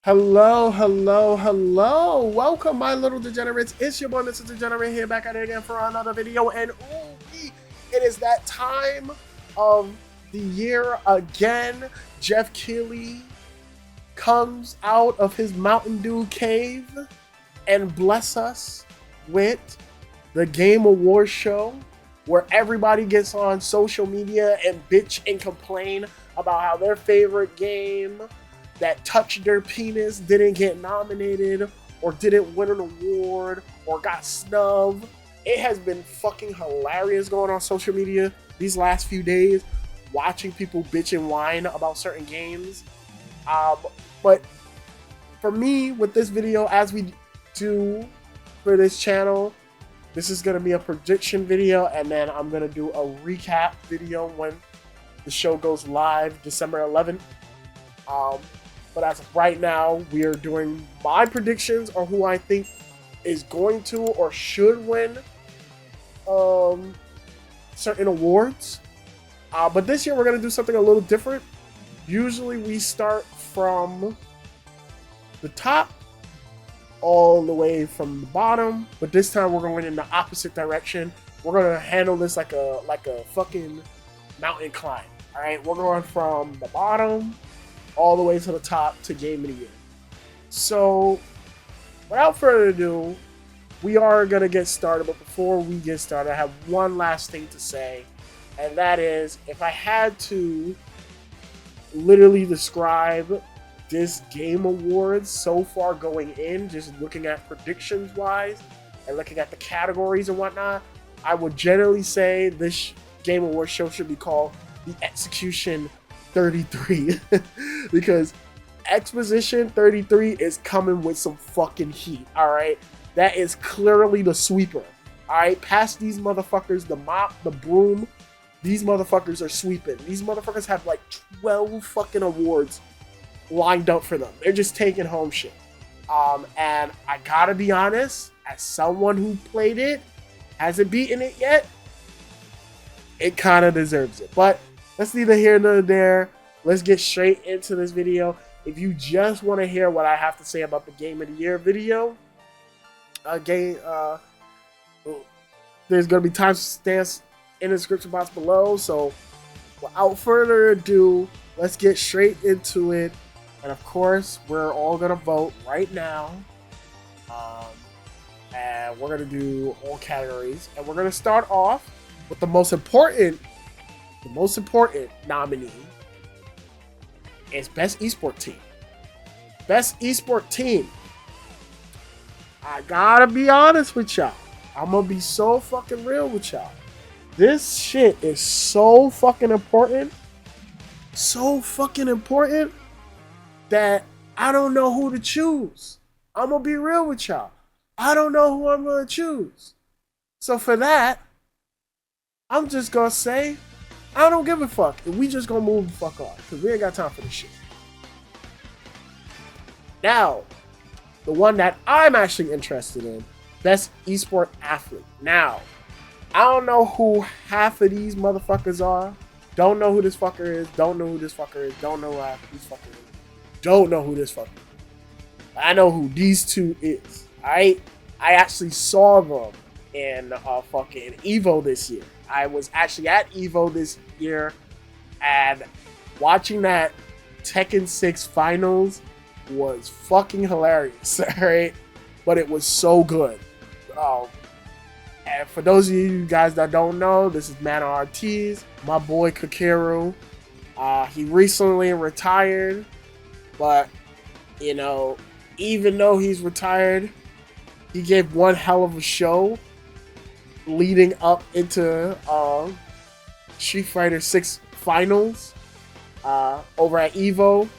Hello, hello, hello. Welcome, my little degenerates. It's your boy, Mr. Degenerate, here back at it again for another video. And it is that time of the year again. Jeff Keighley comes out of his Mountain Dew cave and bless us with the Game Awards show, where everybody gets on social media and bitch and complain about how their favorite game that touched their penis didn't get nominated or didn't win an award or got snubbed. It has been fucking hilarious going on social media these last few days, watching people bitch and whine about certain games. But for me, with this video, as we do for this channel, this is going to be a prediction video, and then I'm going to do a recap video when the show goes live December 11th. But as of right now, we are doing my predictions on who I think is going to or should win certain awards. But this year we're going to do something a little different. Usually we start from the top all the way from the bottom, but this time we're going in the opposite direction. We're going to handle this like a fucking mountain climb. All right, we're going from the bottom all the way to the top to Game of the Year. So, without further ado, we are going to get started. But before we get started, I have one last thing to say. And that is, if I had to literally describe this Game Awards so far going in, just looking at predictions-wise and looking at the categories and whatnot, I would generally say this Game Awards show should be called the Execution 33 because Exposition 33 is coming with some fucking heat. All right, that is clearly the sweeper. All right, past these motherfuckers, the mop, the broom, these motherfuckers are sweeping. These motherfuckers have like 12 fucking awards lined up for them. They're just taking home shit. And I gotta be honest, as someone who played it, hasn't beaten it yet, it kind of deserves it. But that's neither here nor there. Let's get straight into this video. If you just want to hear what I have to say about the Game of the Year video, there's going to be timestamps in the description box below. So without further ado, let's get straight into it. And of course, we're all going to vote right now. And we're going to do all categories. And we're going to start off with the most important nominee is Best Esport Team. Best Esport Team. I gotta be honest with y'all. I'm gonna be so fucking real with y'all. This shit is so fucking important. So fucking important that I don't know who to choose. I'm gonna be real with y'all. I don't know who I'm gonna choose. So for that, I'm just gonna say, I don't give a fuck. We just gonna move the fuck on, because we ain't got time for this shit. Now, the one that I'm actually interested in, Best Esport Athlete. Now, I don't know who half of these motherfuckers are. Don't know who this fucker is. Don't know who this fucker is. Don't know who half this fucker is. Don't know who this fucker is. I know who these two is. Alright? I actually saw them in fucking Evo this year. I was actually at Evo this year, and watching that Tekken 6 finals was fucking hilarious, alright? But it was so good. And for those of you guys that don't know, this is Mana Ortiz, my boy Kakeru. He recently retired, but, you know, even though he's retired, he gave one hell of a show leading up into Street Fighter 6 finals over at Evo.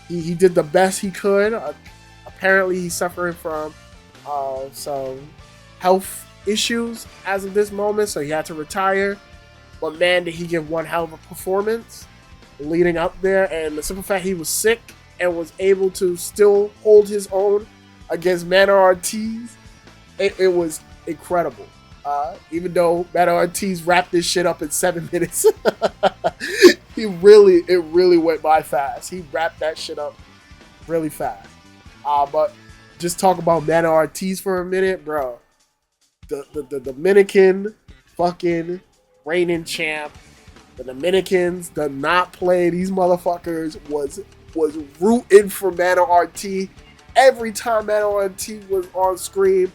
He did the best he could. Apparently he's suffering from some health issues as of this moment, so he had to retire. But man, did he give one hell of a performance leading up there. And the simple fact he was sick and was able to still hold his own against Mana Ortiz, it was incredible. Even though Mana Ortiz wrapped this shit up in 7 minutes. It really went by fast. He wrapped that shit up really fast. But just talk about Mana Ortiz for a minute, bro. The Dominican fucking reigning champ. The Dominicans did not play. These motherfuckers was rooting for Mana Ortiz. Every time Mana Ortiz was on screen,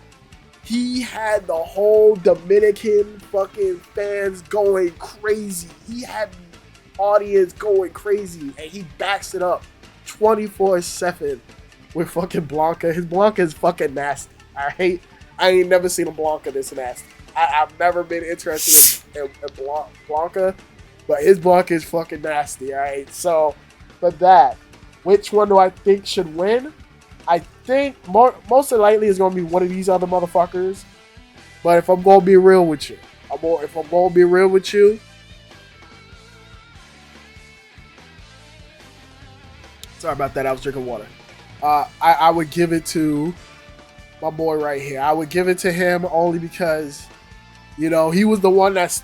he had the whole Dominican fucking fans going crazy. He had the audience going crazy, and he backs it up 24/7 with fucking Blanca. His Blanca is fucking nasty. Alright? I ain't never seen a Blanca this nasty. I've never been interested in Blanca, but his Blanca is fucking nasty. Alright? So, for that, which one do I think should win? I think most likely it's going to be one of these other motherfuckers. But if I'm going to be real with you, sorry about that, I was drinking water. I would give it to my boy right here. I would give it to him only because, you know, he was the one that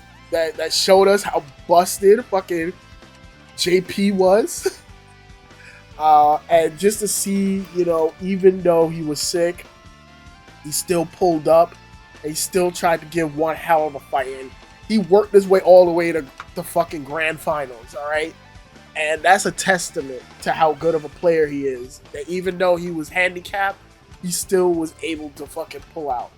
showed us how busted fucking JP was. And just to see, you know, even though he was sick, he still pulled up and he still tried to give one hell of a fight. And he worked his way all the way to the fucking grand finals, all right? And that's a testament to how good of a player he is. That even though he was handicapped, he still was able to fucking pull out.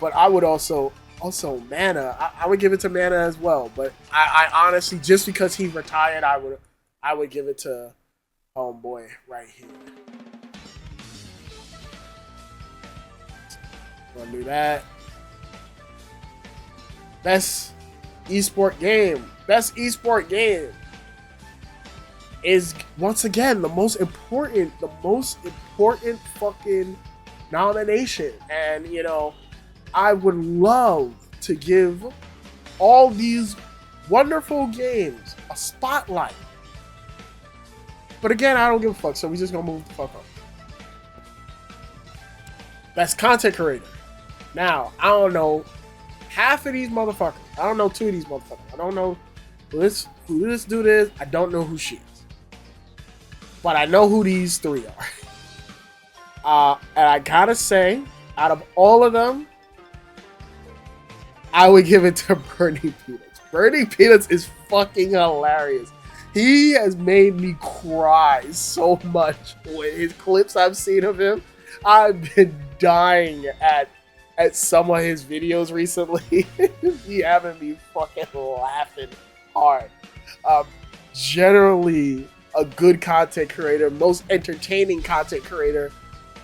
But I would also Mana. I would give it to Mana as well. But I honestly, just because he retired, I would give it to homeboy right here. Gonna do that. Best esport game. Best esport game is once again the most important fucking nomination. And you know, I would love to give all these wonderful games a spotlight. But again, I don't give a fuck, so we just gonna move the fuck on. Best content creator. Now, I don't know half of these motherfuckers. I don't know two of these motherfuckers. I don't know who this dude is. I don't know who she is. But I know who these three are. And I gotta say, out of all of them, I would give it to Bernie Peanuts. Bernie Peanuts is fucking hilarious. He has made me cry so much with his clips I've seen of him. I've been dying at some of his videos recently. He having me fucking laughing hard. Generally a good content creator, most entertaining content creator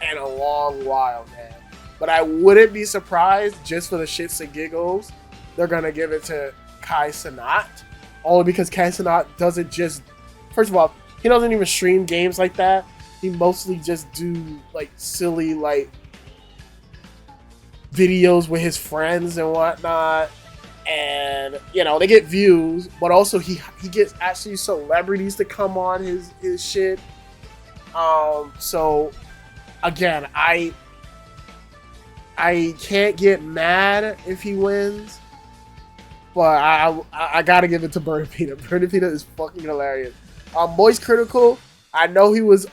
in a long while, man. But I wouldn't be surprised, just for the shits and giggles, they're gonna give it to Kai Cenat. Only because Kai Cenat doesn't just... First of all, he doesn't even stream games like that. He mostly just do, like, silly, like, videos with his friends and whatnot. And, you know, they get views. But also, he gets actually celebrities to come on his shit. So, again, I can't get mad if he wins. But I gotta give it to Bernie Peanut. Bernie Peanut is fucking hilarious. Moist Critical, I know he was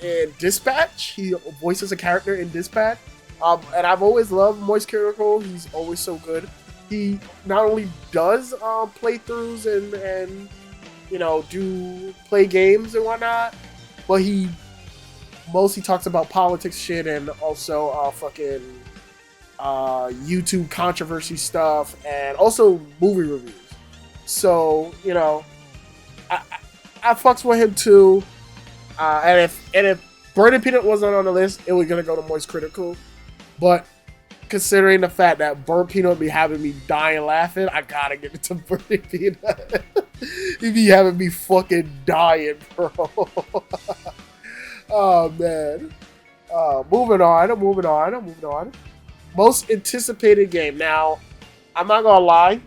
in Dispatch. He voices a character in Dispatch. And I've always loved Moist Critical. He's always so good. He not only does playthroughs and you know, play games and whatnot, but he mostly talks about politics shit and also fucking YouTube controversy stuff and also movie reviews. So, you know, I fucks with him too. And if Bernie Peanut wasn't on the list, it was gonna go to Moist Critical. But considering the fact that Bernie Peanut be having me dying laughing, I gotta give it to Bernie Peanut. He be having me fucking dying, bro. Oh man. Moving on. Most anticipated game. Now, I'm not gonna lie.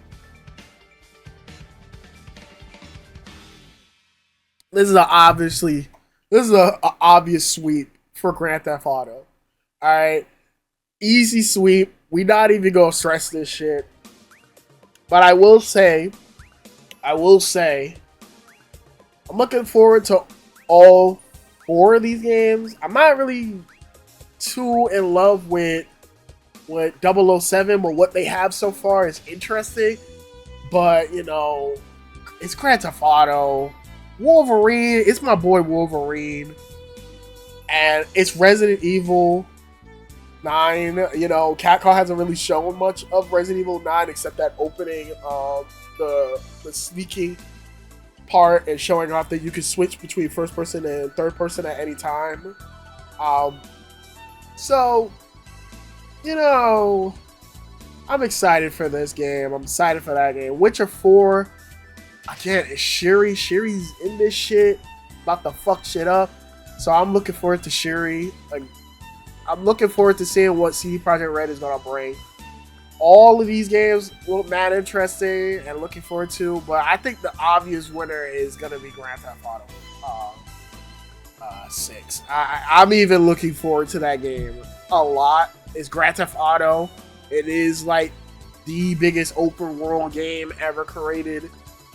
This is an obvious sweep for Grand Theft Auto. Alright. Easy sweep. We not even gonna stress this shit. But I will say, I'm looking forward to all 4 of these games. I'm not really too in love with Double O Seven, but what they have so far is interesting. But, you know, it's Grand Theft Auto. Wolverine, it's my boy Wolverine. And it's Resident Evil 9. You know, Capcom hasn't really shown much of Resident Evil 9 except that opening, the sneaking part and showing off that you can switch between first person and third person at any time. So, you know, I'm excited for this game. I'm excited for that game. Witcher 4, again, it's Shiri. Shiri's in this shit, about to fuck shit up. So I'm looking forward to Shiri. Like, I'm looking forward to seeing what CD Projekt Red is gonna bring. All of these games look mad interesting and looking forward to, but I think the obvious winner is gonna be Grand Theft Auto 6. I'm even looking forward to that game a lot. It's Grand Theft Auto. It is like the biggest open world game ever created.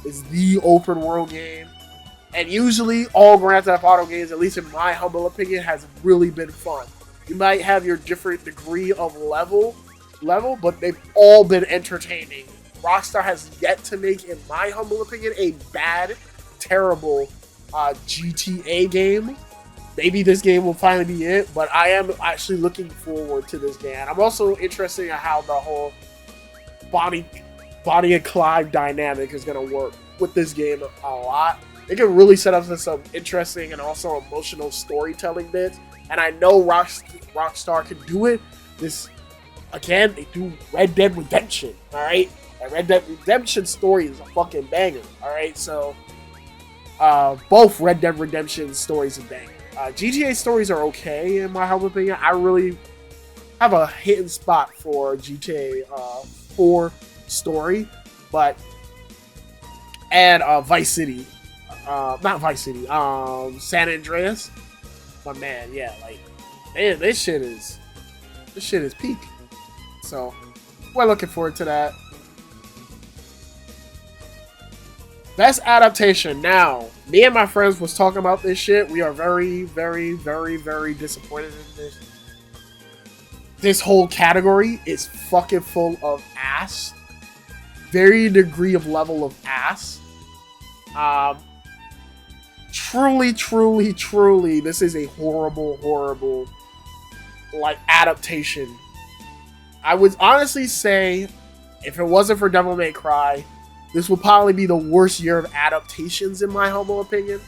It's the open world game. And usually all Grand Theft Auto games, at least in my humble opinion, has really been fun. You might have your different degree of level, but they've all been entertaining. Rockstar has yet to make, in my humble opinion, a bad, terrible GTA game. Maybe this game will finally be it, but I am actually looking forward to this game. I'm also interested in how the whole Bonnie and Clyde dynamic is going to work with this game a lot. It can really set up some interesting and also emotional storytelling bits, and I know Rockstar can do it. Again, they do Red Dead Redemption, alright? That Red Dead Redemption story is a fucking banger, alright? So, both Red Dead Redemption stories are bangers. GTA stories are okay, in my humble opinion. I really have a hidden spot for GTA 4 story, and Vice City. Not Vice City, San Andreas. But man, yeah, like, man, this shit is peak. So, we're looking forward to that. Best adaptation. Now, me and my friends was talking about this shit. We are very, very, very, very disappointed in this. This whole category is fucking full of ass. Very degree of level of ass. Truly, truly, truly, this is a horrible, horrible, like, adaptation. I would honestly say, if it wasn't for Devil May Cry, this would probably be the worst year of adaptations, in my humble opinion.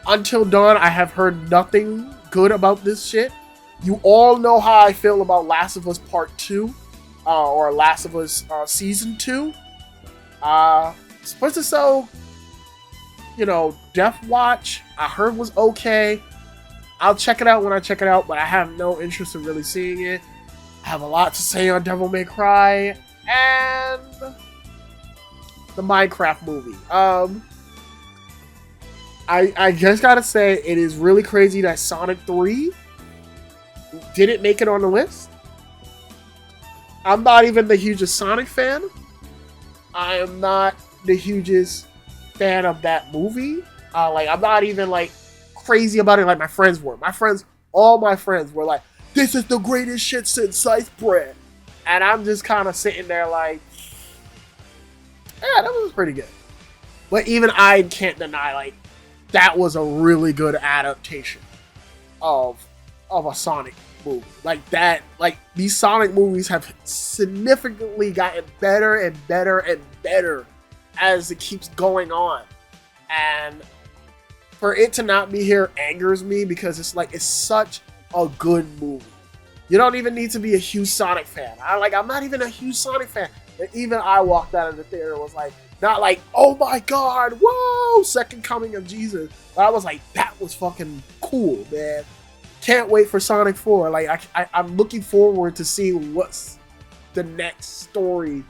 Until Dawn, I have heard nothing good about this shit. You all know how I feel about Last of Us Part 2, or Last of Us Season 2. Splinter Cell, you know, Death Watch, I heard was okay. I'll check it out when I check it out, but I have no interest in really seeing it. I have a lot to say on Devil May Cry and the Minecraft movie. I just gotta say, it is really crazy that Sonic 3 didn't make it on the list. I'm not even the hugest Sonic fan. I am not the hugest fan of that movie. Like, I'm not even, like, crazy about it like my friends were. All my friends were like, this is the greatest shit since sliced bread. And I'm just kind of sitting there like, yeah, that was pretty good. But even I can't deny, like, that was a really good adaptation of a Sonic movie. Like, that, like, these Sonic movies have significantly gotten better and better and better as it keeps going on. And for it to not be here angers me, because it's like, it's such a good movie. You don't even need to be a huge Sonic fan. I'm not even a huge Sonic fan. And even I walked out of the theater and was like, not like, oh my god, whoa, second coming of Jesus. But I was like, that was fucking cool, man. Can't wait for Sonic 4. Like, I'm looking forward to seeing what's the next story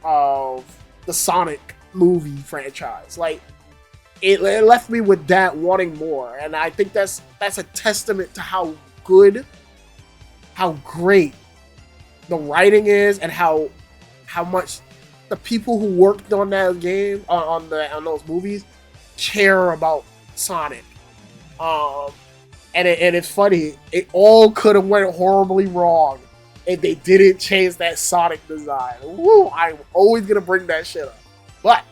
of the Sonic movie franchise. Like, it left me with that wanting more. And I think that's a testament to how good, how great the writing is, and how much the people who worked on that game, on those movies, care about Sonic. And it's funny. It all could have went horribly wrong if they didn't change that Sonic design. Woo! I'm always gonna bring that shit up. But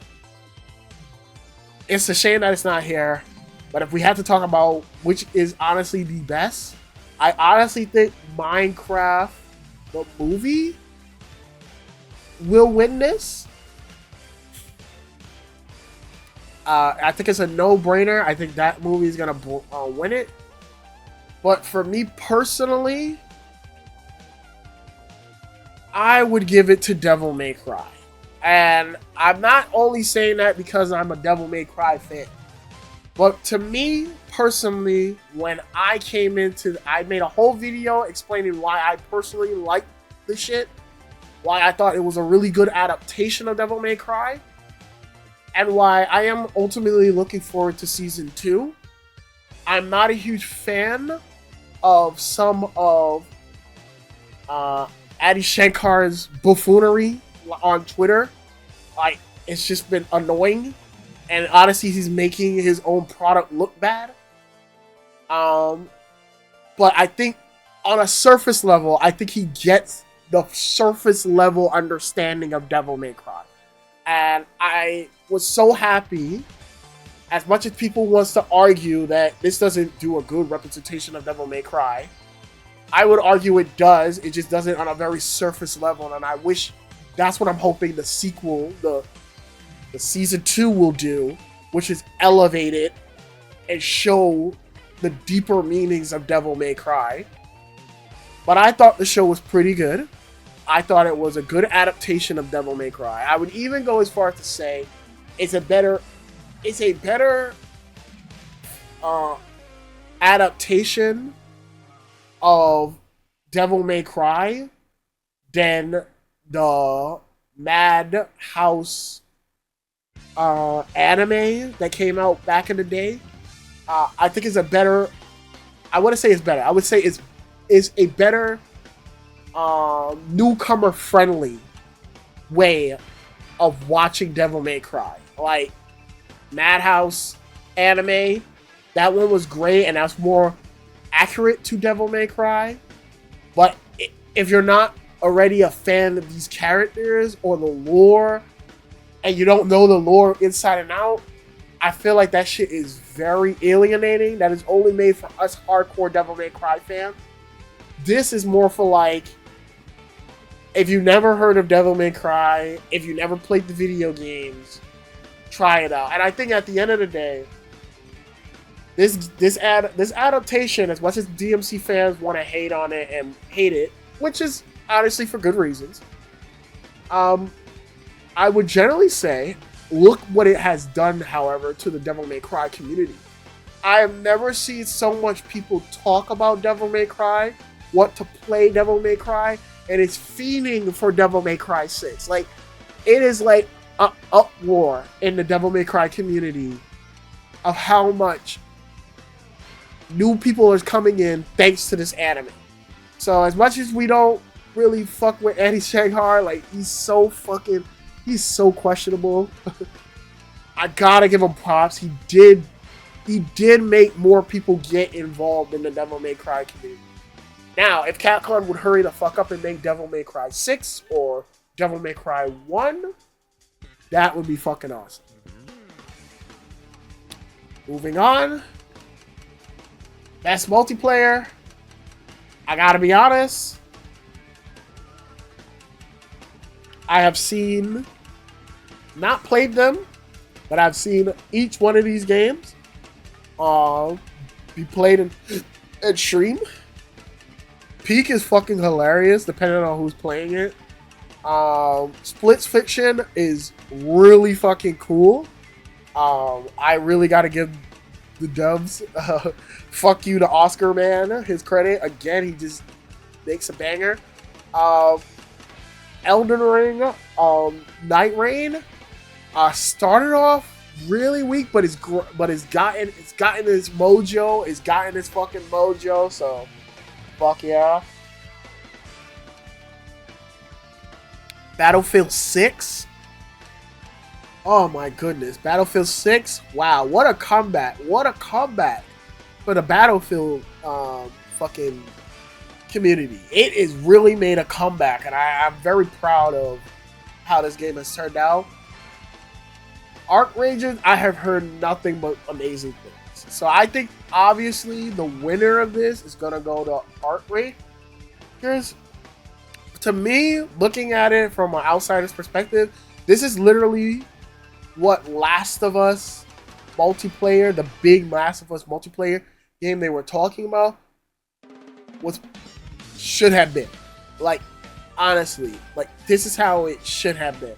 it's a shame that it's not here. But if we have to talk about which is honestly the best, I honestly think Minecraft, the movie, will win this. I think it's a no-brainer. I think that movie is gonna win it. But for me personally, I would give it to Devil May Cry. And I'm not only saying that because I'm a Devil May Cry fan. But to me, personally, when I came into... I made a whole video explaining why I personally liked the shit. Why I thought it was a really good adaptation of Devil May Cry. And why I am ultimately looking forward to Season 2. I'm not a huge fan of some of Adi Shankar's buffoonery on Twitter. Like, it's just been annoying. And honestly, he's making his own product look bad. But I think on a surface level, I think he gets the surface level understanding of Devil May Cry. And I was so happy, as much as people wants to argue that this doesn't do a good representation of Devil May Cry, I would argue it does. It just does it on a very surface level, and I wish that's what I'm hoping the sequel, the Season 2 will do, which is elevate it and show the deeper meanings of Devil May Cry. But I thought the show was pretty good. I thought it was a good adaptation of Devil May Cry. I would even go as far as to say it's a better adaptation of Devil May Cry than the Madhouse anime that came out back in the day. I think it's a better... I wouldn't say it's better. I would say it's a better newcomer friendly way of watching Devil May Cry. Like Madhouse anime, that one was great and that's more accurate to Devil May Cry. But if you're not already a fan of these characters or the lore, and you don't know the lore inside and out, I feel like that shit is very alienating. That is only made for us hardcore Devil May Cry fans. This is more for like, if you never heard of Devil May Cry, if you never played the video games, try it out. And I think at the end of the day, this adaptation, as much as DMC fans want to hate on it and hate it, which is honestly for good reasons, I would generally say, look what it has done, however, to the Devil May Cry community. I have never seen so much people talk about Devil May Cry, want to play Devil May Cry, and it's fiending for Devil May Cry 6. Like, it is like an uproar in the Devil May Cry community of how much new people are coming in thanks to this anime. So as much as we don't really fuck with Andy Shanghar, like, he's so questionable. I gotta give him props. He did make more people get involved in the Devil May Cry community. Now, if Capcom would hurry the fuck up and make Devil May Cry 6 or Devil May Cry 1, that would be fucking awesome. Moving on. Best multiplayer. I gotta be honest. I have seen, not played them, but I've seen each one of these games be played and streamed. Peak is fucking hilarious, depending on who's playing it. Splits Fiction is really fucking cool. I really gotta give the dubs fuck you to Oscar Man his credit. Again, he just makes a banger. Elden Ring, Night Rain, started off really weak, but it's gotten its mojo. It's gotten its fucking mojo. So, fuck yeah. Battlefield 6. Oh my goodness. Battlefield 6? Wow, what a comeback. What a comeback for the Battlefield fucking community. It has really made a comeback, and I'm very proud of how this game has turned out. Arc Rangers, I have heard nothing but amazing things. So I think obviously the winner of this is gonna go to Arc Rangers. To me, looking at it from an outsider's perspective, this is literally what Last of Us multiplayer, the big Last of Us multiplayer game they were talking about, should have been. Like, honestly, like, this is how it should have been.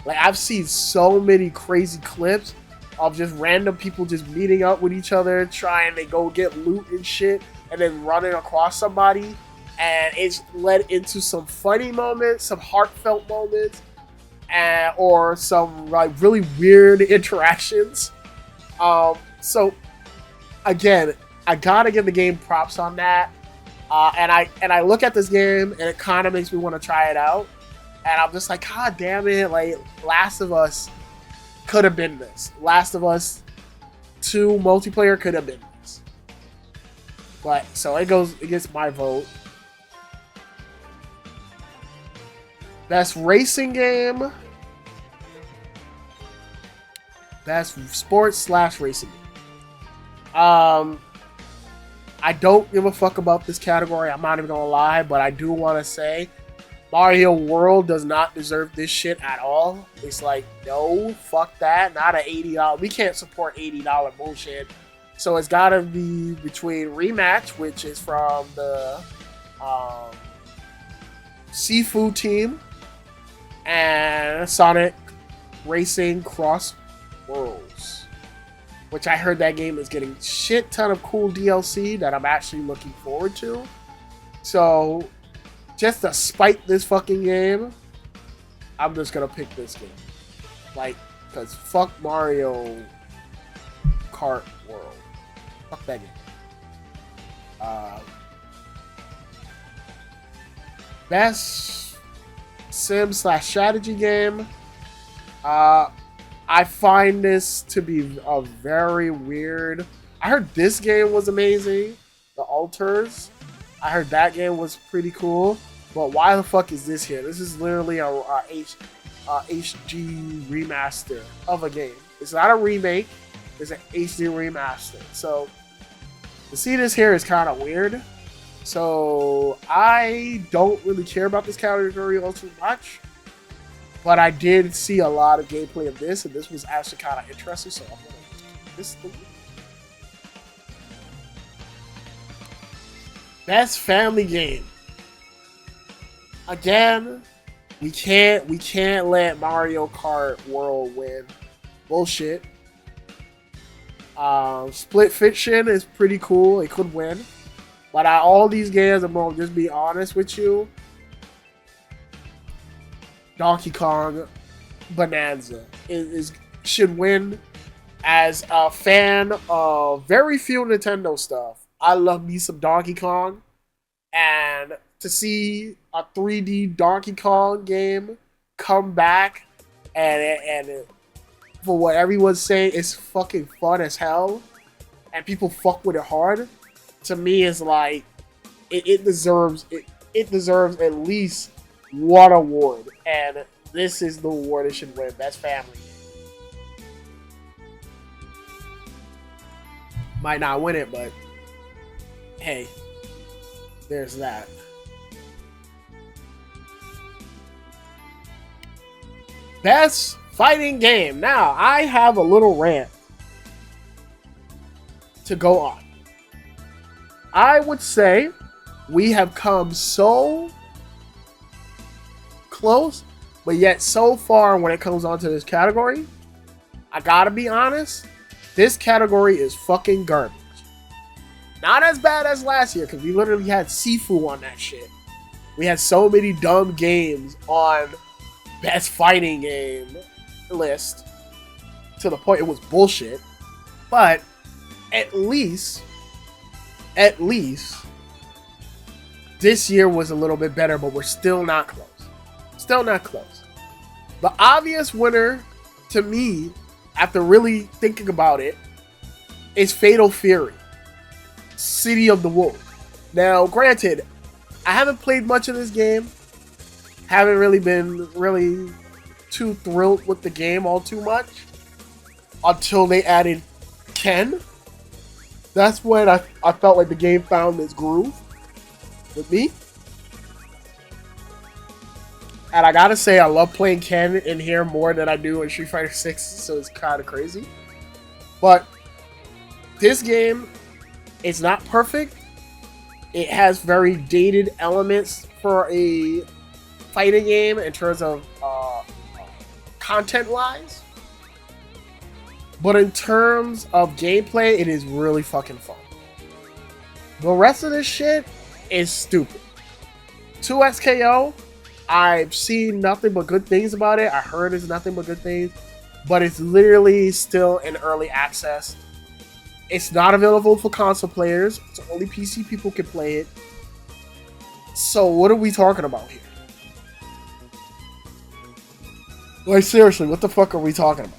Like, I've seen so many crazy clips of just random people just meeting up with each other, trying to go get loot and shit, and then running across somebody. And it's led into some funny moments, some heartfelt moments, or some like really weird interactions. So again, I gotta give the game props on that. And I look at this game and it kind of makes me want to try it out. And I'm just like, God damn it! Like, Last of Us could have been this. Last of Us 2 multiplayer could have been this. But so it gets my vote. Best racing game. Best sports/racing game. I don't give a fuck about this category. I'm not even gonna lie, but I do want to say Mario World does not deserve this shit at all. It's like, no, fuck that. Not an $80. We can't support $80 bullshit. So it's gotta be between Rematch, which is from the Seafood team, and Sonic Racing Cross Worlds, which I heard that game is getting shit ton of cool DLC that I'm actually looking forward to. So, just to spite this fucking game, I'm just gonna pick this game. Like, cause fuck Mario Kart World. Fuck that game. Best sim/strategy game. I find this to be a very weird. I heard this game was amazing. The Alters. I heard that game was pretty cool. But why the fuck is this here? This is literally a HD remaster of a game. It's not a remake. It's an HD remaster. So to see this here is kind of weird. So I don't really care about this category all too much. But I did see a lot of gameplay of this, and this was actually kind of interesting. So I'm gonna keep this thing. Best family game. Again, we can't let Mario Kart World win. Bullshit. Split Fiction is pretty cool. It could win. But all these games, I'm gonna just be honest with you. Donkey Kong Bonanza should win. As a fan of very few Nintendo stuff, I love me some Donkey Kong, and to see a 3D Donkey Kong game come back and for what everyone's saying, it's fucking fun as hell, and people fuck with it hard. To me, it's like it deserves at least one award, and this is the award it should win. Best family. Might not win it, but hey, there's that. Best fighting game. Now, I have a little rant to go on. I would say we have come so close, but yet so far when it comes onto this category. I gotta be honest, this category is fucking garbage. Not as bad as last year, because we literally had Sifu on that shit. We had so many dumb games on best fighting game list to the point it was bullshit. But at least this year was a little bit better, but we're still not close. Still not close. The obvious winner to me, after really thinking about it, is Fatal Fury, City of the Wolves. Now, granted, I haven't played much of this game. Haven't really been too thrilled with the game all too much until they added Ken. That's when I felt like the game found its groove with me. And I gotta say, I love playing Ken in here more than I do in Street Fighter 6, so it's kind of crazy. But this game is not perfect. It has very dated elements for a fighting game in terms of content-wise. But in terms of gameplay, it is really fucking fun. The rest of this shit is stupid. 2SKO, I've seen nothing but good things about it. I heard it's nothing but good things. But it's literally still in early access. It's not available for console players. So only PC people can play it. So what are we talking about here? Like, seriously, what the fuck are we talking about?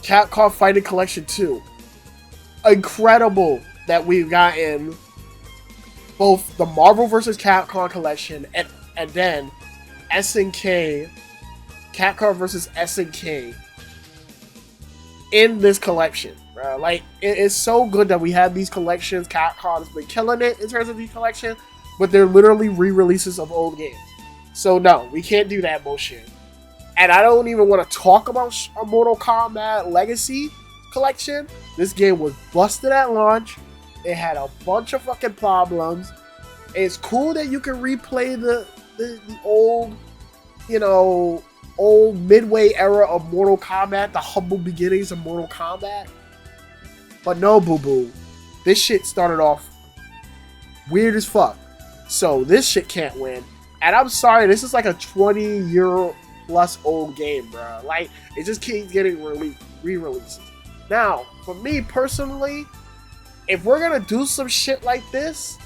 Capcom Fighting Collection 2. Incredible that we've gotten both the Marvel vs. Capcom collection and then SNK, Capcom vs. SNK in this collection, bro. Like, it is so good that we have these collections. Capcom's been killing it in terms of these collections, but they're literally re-releases of old games. So no, we can't do that bullshit. And I don't even want to talk about a Mortal Kombat Legacy collection. This game was busted at launch. It had a bunch of fucking problems. It's cool that you can replay the old, old midway era of Mortal Kombat, the humble beginnings of Mortal Kombat. But no, boo-boo. This shit started off weird as fuck. So this shit can't win. And I'm sorry, this is like a 20-year plus old game, bro. Like, it just keeps getting re-releases. Now, for me personally, if we're gonna do some shit like this,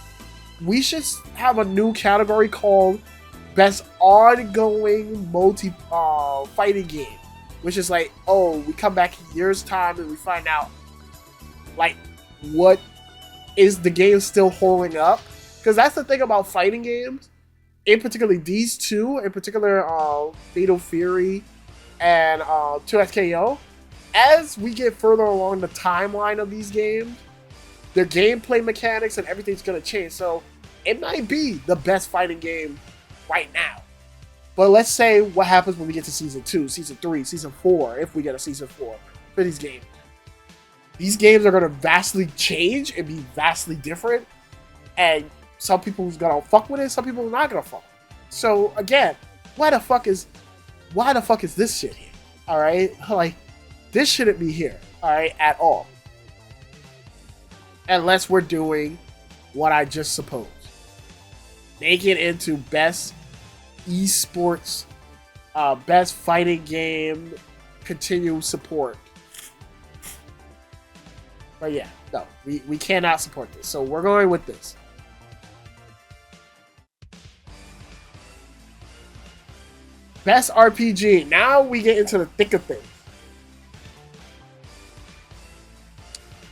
we should have a new category called Best Ongoing Fighting Game. Which is like, oh, we come back in years' time and we find out, like, what is the game still holding up? Because that's the thing about fighting games. In particular, these two, in particular, Fatal Fury and 2SKO, as we get further along the timeline of these games, their gameplay mechanics and everything's going to change. So it might be the best fighting game right now. But let's say what happens when we get to Season 2, Season 3, Season 4, if we get a Season 4 for these games. These games are going to vastly change and be vastly different. And some people's gonna fuck with it, some people are not gonna fuck. So again, why the fuck is this shit here? Alright? Like, this shouldn't be here, alright, at all. Unless we're doing what I just supposed. Make it into best esports, best fighting game, continued support. But yeah, no, we cannot support this. So we're going with this. Best RPG. Now we get into the thick of things.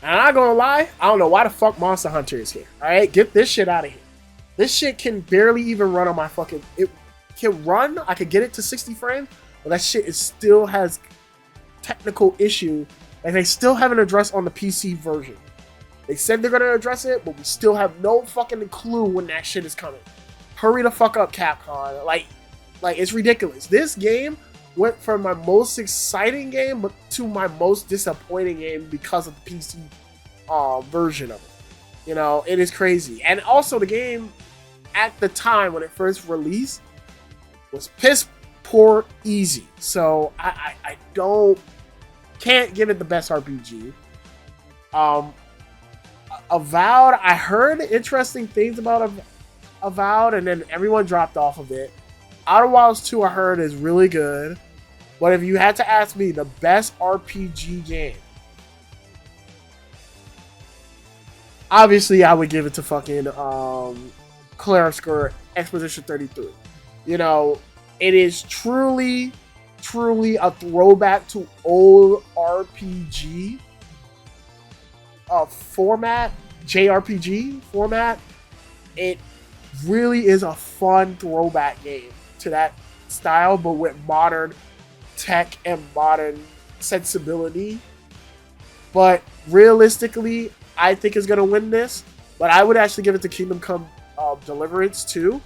And I'm not gonna lie, I don't know why the fuck Monster Hunter is here. Alright, get this shit out of here. This shit can barely even run on my fucking... It can run, I could get it to 60 frames, but that shit still has technical issue that they still haven't addressed on the PC version. They said they're gonna address it, but we still have no fucking clue when that shit is coming. Hurry the fuck up, Capcom. Like, it's ridiculous. This game went from my most exciting game but to my most disappointing game because of the PC version of it. It is crazy. And also, the game, at the time when it first released, was piss poor easy. So, I can't give it the best RPG. Avowed, I heard interesting things about Avowed, and then everyone dropped off of it. Outer Wilds 2, I heard, is really good. But if you had to ask me the best RPG game, obviously I would give it to fucking Cleric Exposition 33. It is truly truly a throwback to old RPG format, JRPG format. It really is a fun throwback game to that style, but with modern tech and modern sensibility. But realistically, I think is going to win this. But I would actually give it to Kingdom Come Deliverance too.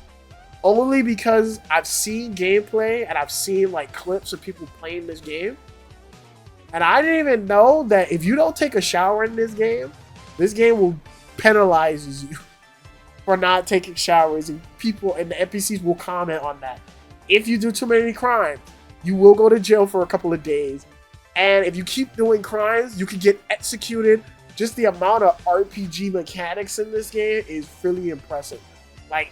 Only because I've seen gameplay and I've seen like clips of people playing this game. And I didn't even know that if you don't take a shower in this game will penalize you for not taking showers. And people and the NPCs will comment on that. If you do too many crimes, you will go to jail for a couple of days. And if you keep doing crimes, you can get executed. Just the amount of RPG mechanics in this game is really impressive. Like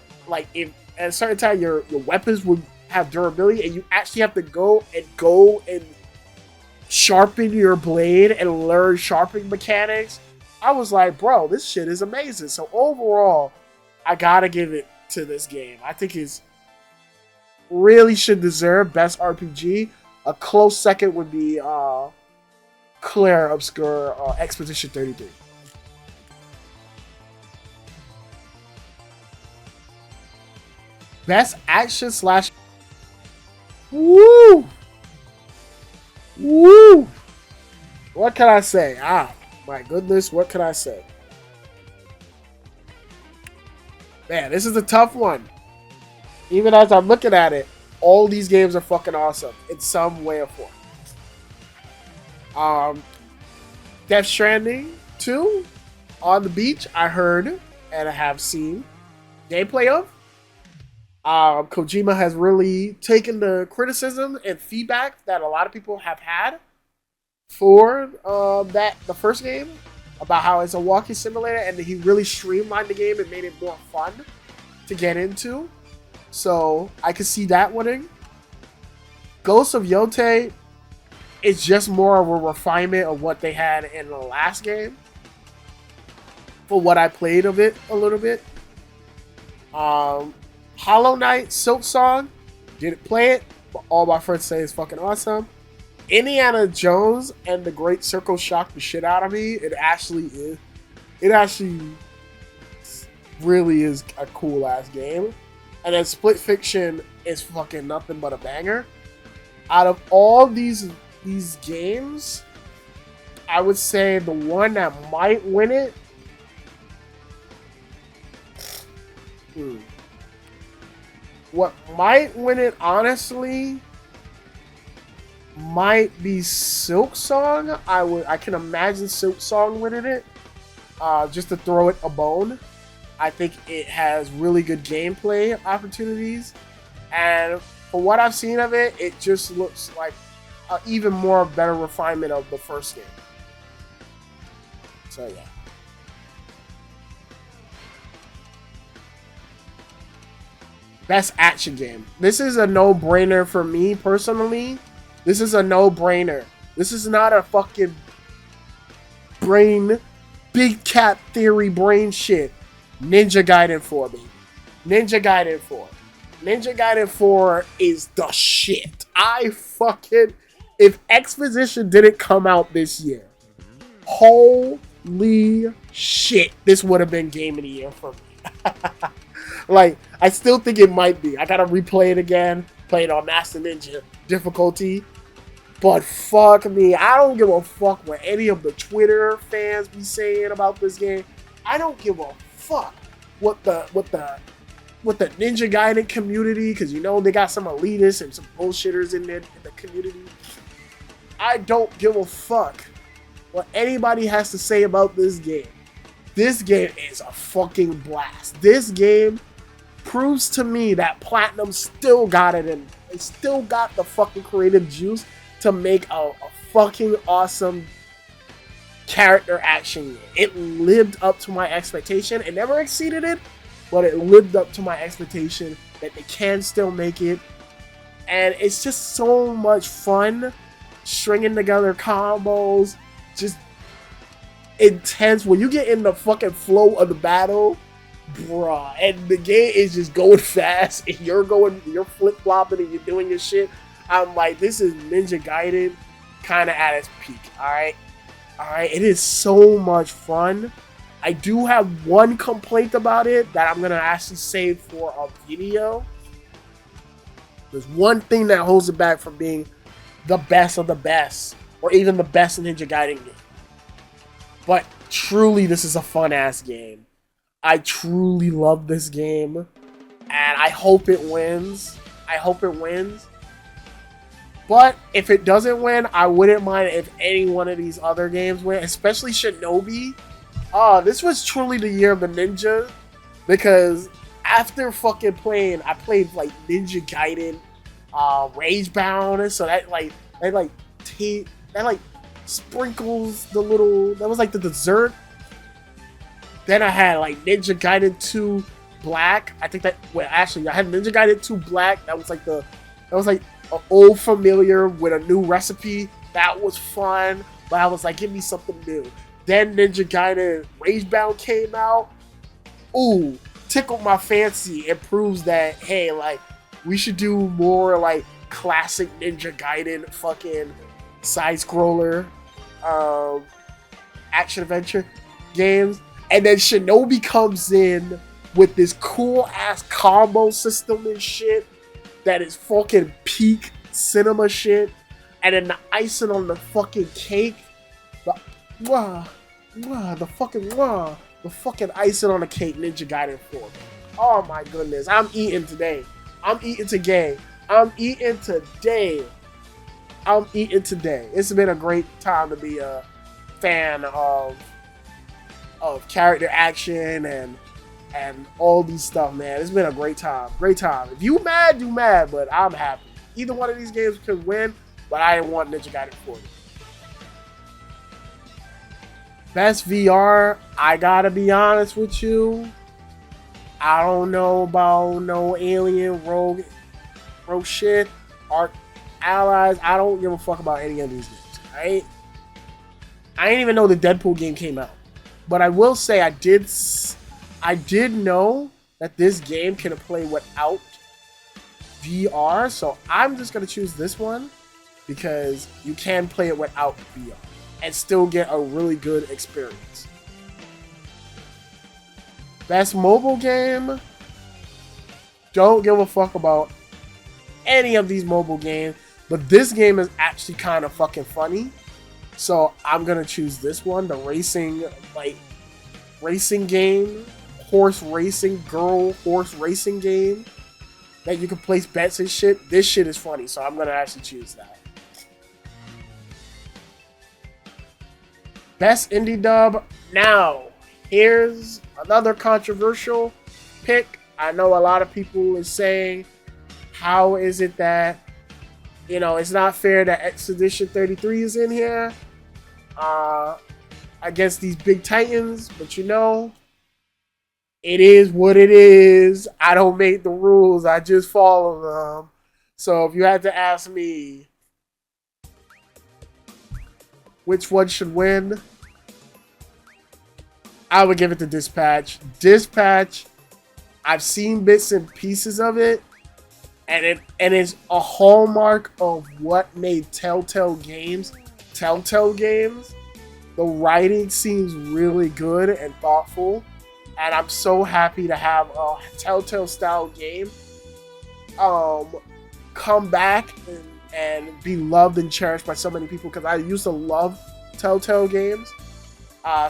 if at a certain time your weapons will have durability, and you actually have to go and sharpen your blade and learn sharpening mechanics. I was like, bro, this shit is amazing. So overall, I gotta give it to this game. I think it's really should deserve best RPG. A close second would be Claire Obscure Exposition 33. Best action slash. Woo! Woo! What can I say? My goodness, what can I say? Man, this is a tough one. Even as I'm looking at it, all these games are fucking awesome in some way or form. Death Stranding 2 on the beach, I heard and I have seen gameplay of. Kojima has really taken the criticism and feedback that a lot of people have had for the first game about how it's a walking simulator, and he really streamlined the game and made it more fun to get into. So I could see that winning. Ghost of Yotei is just more of a refinement of what they had in the last game. For what I played of it a little bit. Hollow Knight Silksong, didn't play it, but all my friends say it's fucking awesome. Indiana Jones and the Great Circle shocked the shit out of me. It actually is. It actually really is a cool ass game. And then Split Fiction is fucking nothing but a banger. Out of all these games, I would say the one that might win it. What might win it, honestly, might be Silksong. I can imagine Silksong winning it. Just to throw it a bone. I think it has really good gameplay opportunities. And for what I've seen of it, it just looks like an even more better refinement of the first game. So yeah. Best action game. This is a no-brainer for me personally. This is a no-brainer. This is not a fucking big cat theory brain shit. Ninja Gaiden 4, baby. Ninja Gaiden 4. Ninja Gaiden 4 is the shit. If Exposition didn't come out this year, holy shit, this would have been Game of the Year for me. Like, I still think it might be. I gotta replay it again, play it on Master Ninja difficulty. But fuck me, I don't give a fuck what any of the Twitter fans be saying about this game. I don't give a fuck what the Ninja Gaiden community, because you know they got some elitists and some bullshitters in there in the community. I don't give a fuck what anybody has to say about this game. This game is a fucking blast. This game proves to me that Platinum still got it in. They still got the fucking creative juice to make a fucking awesome character action game. It lived up to my expectation. It never exceeded it, but it lived up to my expectation that they can still make it. And it's just so much fun stringing together combos, just intense. When you get in the fucking flow of the battle, bruh, and the game is just going fast, and you're flip-flopping and you're doing your shit. I'm like, this is Ninja Gaiden kind of at its peak. All right. It is so much fun. I do have one complaint about it that I'm going to actually save for a video. There's one thing that holds it back from being the best of the best, or even the best Ninja Gaiden game. But truly, this is a fun-ass game. I truly love this game, and I hope it wins. But if it doesn't win, I wouldn't mind if any one of these other games win, especially Shinobi. This was truly the year of the ninja, because after fucking playing, I played like Ninja Gaiden, Ragebound, so that sprinkles the little, that was like the dessert. Then I had like Ninja Gaiden 2 Black. I think that, well, actually, I had Ninja Gaiden 2 Black. That was like an old familiar with a new recipe. That was fun, but I was like, give me something new. Then Ninja Gaiden Ragebound came out. Ooh, tickled my fancy. It proves that, hey, like, we should do more like classic Ninja Gaiden fucking side-scroller action-adventure games. And then Shinobi comes in with this cool-ass combo system and shit that is fucking peak cinema shit. And then the icing on the fucking cake, the fucking icing on the cake, Ninja Gaiden 4. Oh my goodness, I'm eating today. It's been a great time to be a fan of character action and all these stuff, man. It's been a great time. If you mad, you mad, but I'm happy. Either one of these games could win, but I didn't want Ninja Gaiden 4. Best VR, I gotta be honest with you, I don't know about no Alien, Rogue shit, Arc Allies. I don't give a fuck about any of these games, right? I didn't even know the Deadpool game came out. But I will say I did know that this game can play without VR, so I'm just going to choose this one because you can play it without VR and still get a really good experience. Best mobile game, don't give a fuck about any of these mobile games, but this game is actually kind of fucking funny. So I'm gonna choose this one, the racing game, horse racing game that you can place bets and shit. This shit is funny, so I'm gonna actually choose that. Best indie dub. Now, here's another controversial pick. I know a lot of people is saying, how is it that, it's not fair that Expedition 33 is in here against these big titans, but it is what it is. I don't make the rules, I just follow them. So if you had to ask me which one should win, I would give it to Dispatch. Dispatch, I've seen bits and pieces of it, and it's a hallmark of what made Telltale Games. The writing seems really good and thoughtful, and I'm so happy to have a Telltale style game come back and be loved and cherished by so many people, because I used to love Telltale games.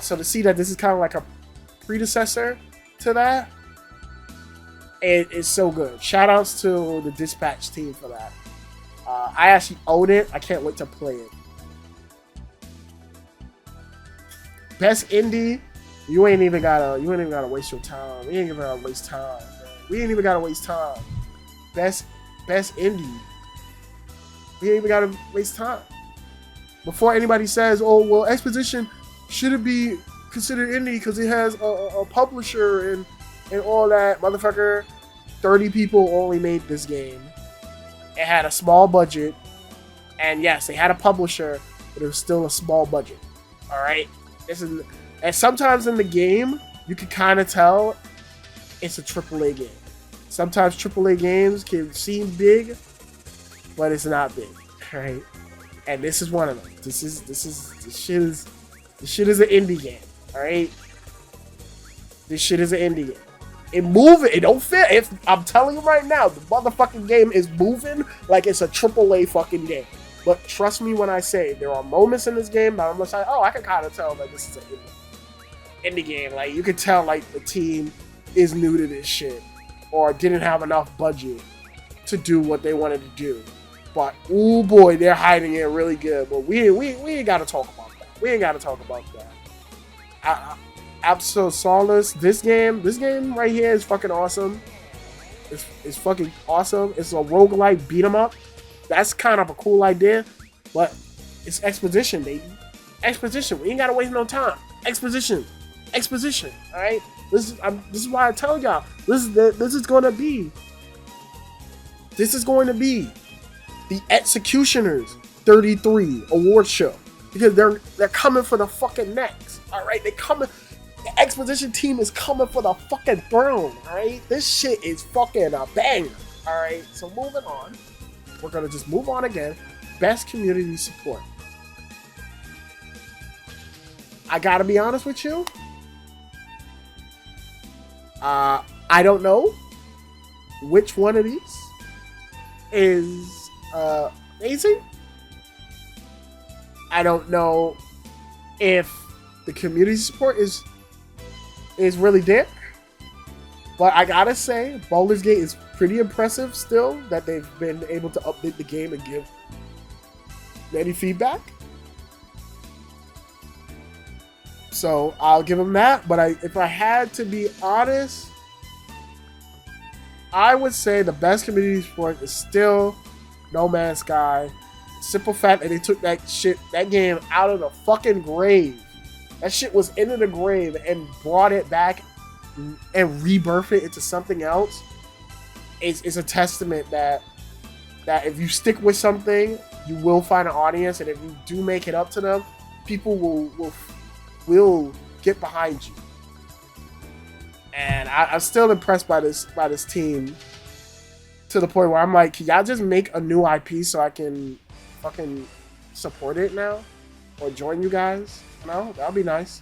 So to see that this is kind of like a predecessor to that, it is so good. Shout outs to the Dispatch team for that. I actually own it. I can't wait to play it. Best indie, you ain't even gotta waste your time. We ain't even gotta waste time, man. We ain't even gotta waste time. Best indie, we ain't even gotta waste time. Before anybody says, oh well, Exposition shouldn't be considered indie because it has a publisher and all that, motherfucker. 30 people only made this game. It had a small budget, and yes, they had a publisher, but it was still a small budget. All right. And sometimes in the game, you can kind of tell it's a AAA game. Sometimes AAA games can seem big, but it's not big, right? And this is one of them. This shit is an indie game, all right? This shit is an indie game. It moving. It don't fit. If I'm telling you right now, the motherfucking game is moving like it's a AAA fucking game. But trust me when I say there are moments in this game that I'm just like, oh, I can kind of tell that this is an indie game. Like you can tell like the team is new to this shit or didn't have enough budget to do what they wanted to do. But oh boy, they're hiding it really good. But we ain't got to talk about that. We ain't got to talk about that. Absolute solace. This game right here is fucking awesome. It's fucking awesome. It's a roguelike beat 'em up. That's kind of a cool idea, but it's exposition, baby. Exposition. We ain't gotta waste no time. Exposition. All right. This is why I tell y'all. This is going to be the Executioners 33 award show because they're coming for the fucking necks. All right, they coming. The exposition team is coming for the fucking throne, alright? This shit is fucking a banger, alright? So moving on. We're gonna just move on again. Best community support. I gotta be honest with you. I don't know which one of these is amazing. I don't know if the community support is really there. But I gotta say, Baldur's Gate is pretty impressive still that they've been able to update the game and give many feedback. So I'll give them that. But if I had to be honest, I would say the best community support is still No Man's Sky. Simple fact that they took that game out of the fucking grave. That shit was into the grave and brought it back and rebirthed it into something else. It's a testament that if you stick with something, you will find an audience, and if you do make it up to them, people will get behind you. And I'm still impressed by this team to the point where I'm like, can y'all just make a new IP so I can fucking support it now or join you guys? No, that would be nice.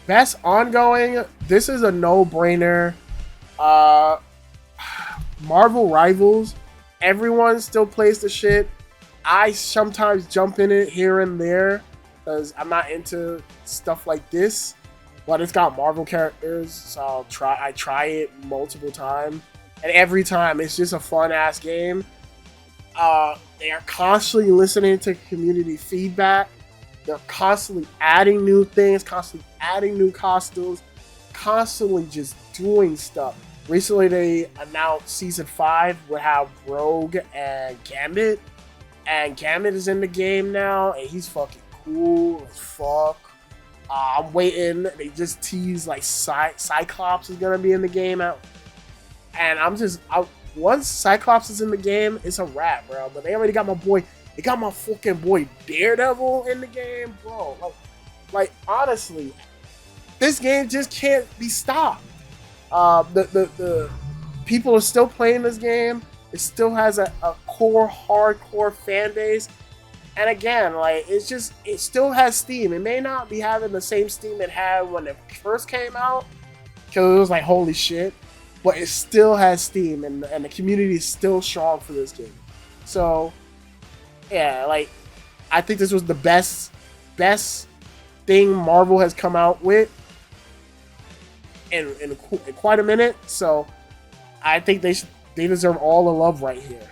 Best ongoing. This is a no-brainer. Marvel Rivals. Everyone still plays the shit. I sometimes jump in it here and there because I'm not into stuff like this. But it's got Marvel characters, so I try it multiple times. And every time, it's just a fun-ass game. They are constantly listening to community feedback. They're constantly adding new things, constantly adding new costumes, constantly just doing stuff. Recently, they announced Season 5 would have Rogue and Gambit. And Gambit is in the game now, and he's fucking cool as fuck. I'm waiting. They just teased like Cyclops is going to be in the game. And once Cyclops is in the game, it's a wrap, bro. But they already got my boy. They got my fucking boy Daredevil in the game, bro. Like honestly, this game just can't be stopped. The people are still playing this game. It still has a core, hardcore fan base. And again, like it still has Steam. It may not be having the same Steam it had when it first came out, because it was like holy shit. But it still has Steam, and the community is still strong for this game. So, yeah, like, I think this was the best thing Marvel has come out with in quite a minute. So, I think they deserve all the love right here.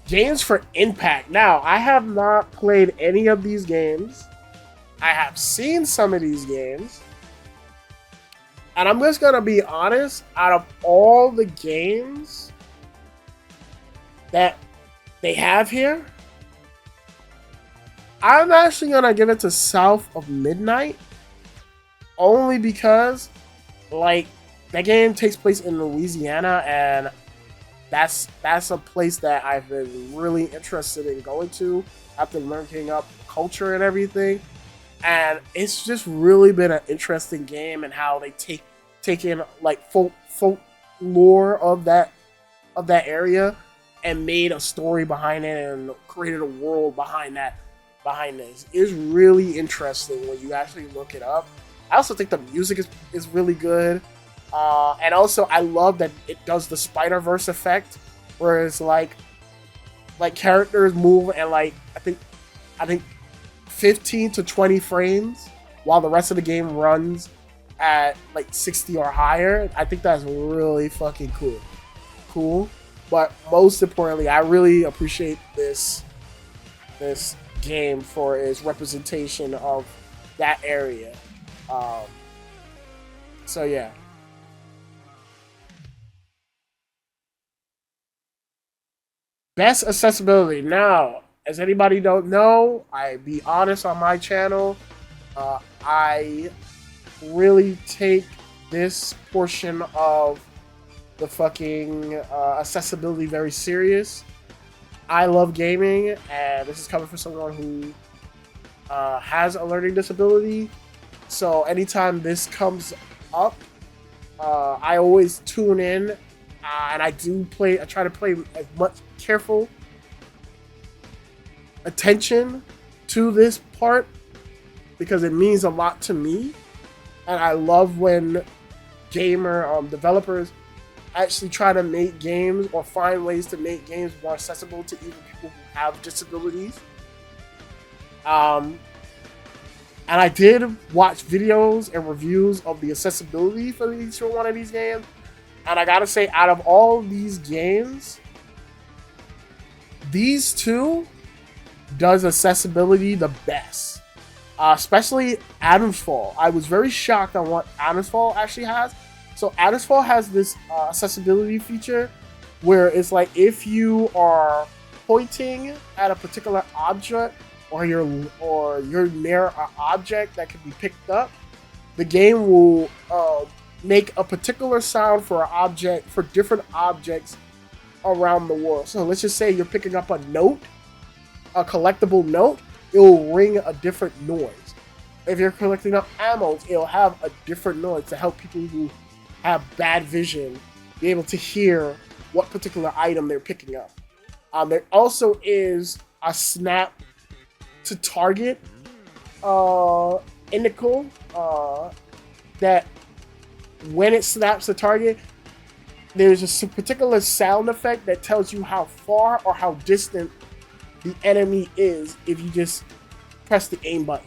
Games for Impact. Now, I have not played any of these games. I have seen some of these games. And I'm just going to be honest, out of all the games that they have here, I'm actually going to give it to South of Midnight. Only because, like, that game takes place in Louisiana, and that's a place that I've been really interested in going to after learning up culture and everything. And it's just really been an interesting game and how they take taken like folklore of that area and made a story behind it and created a world behind this. It's really interesting when you actually look it up. I also think the music is really good. And also I love that it does the Spider-Verse effect, where it's like characters move and like I think 15 to 20 frames while the rest of the game runs at like 60 or higher. I think that's really fucking cool. But most importantly, I really appreciate this game for its representation of that area. So yeah. Best accessibility. Now, as anybody don't know, I be honest on my channel, I really take this portion of the fucking accessibility very serious. I love gaming, and this is coming from someone who has a learning disability. So anytime this comes up, I always tune in, and I try to play as much careful attention to this part because it means a lot to me. And I love when developers actually try to make games or find ways to make games more accessible to even people who have disabilities. And I did watch videos and reviews of the accessibility for each one of these games. And I gotta say, out of all these games, these two does accessibility the best. Especially Adam's Fall. I was very shocked on what Adam's Fall actually has. So Adam's Fall has this accessibility feature where it's like if you are pointing at a particular object or you're near an object that can be picked up, the game will make a particular sound for different objects around the world. So let's just say you're picking up a note, a collectible note, it will ring a different noise. If you're collecting up ammo, it'll have a different noise to help people who have bad vision be able to hear what particular item they're picking up. There also is a snap to target indical that when it snaps the target, there's a particular sound effect that tells you how far or how distant the enemy is if you just press the aim button.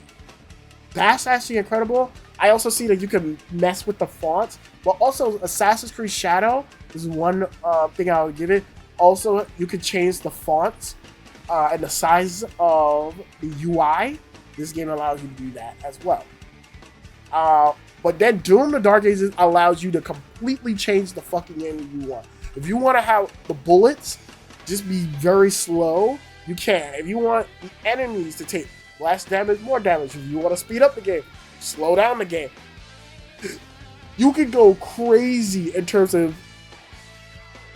That's actually incredible. I also see that you can mess with the fonts, but also Assassin's Creed Shadow is one thing I would give it. Also, you can change the fonts and the size of the UI. This game allows you to do that as well. But then Doom the Dark Ages allows you to completely change the fucking game you want. If you want to have the bullets just be very slow, you can. If you want the enemies to take less damage, more damage, if you want to speed up the game, slow down the game. You can go crazy in terms of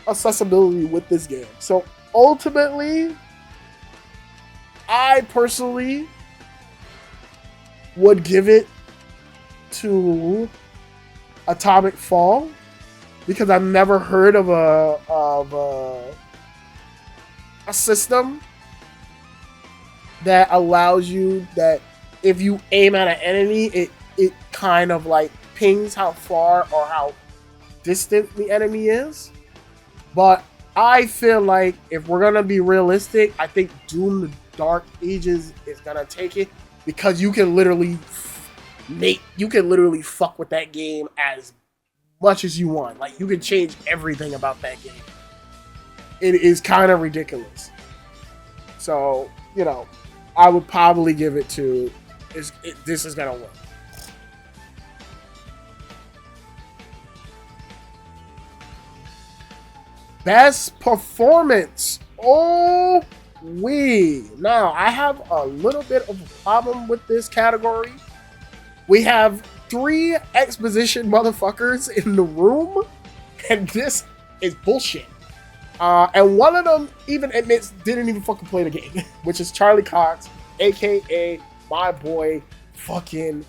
accessibility with this game. So ultimately, I personally would give it to Atomic Fall because I've never heard of a system that allows you that if you aim at an enemy, it kind of like pings how far or how distant the enemy is. But I feel like if we're gonna be realistic, I think Doom the Dark Ages is gonna take it because you can literally fuck with that game as much as you want. Like you can change everything about that game. It is kind of ridiculous. So, you know, I would probably give it to this is gonna win. Best performance. Oh, now I have a little bit of a problem with this category. We have 3 exposition motherfuckers in the room, and this is bullshit. And one of them even admits didn't even fucking play the game, which is Charlie Cox, aka my boy fucking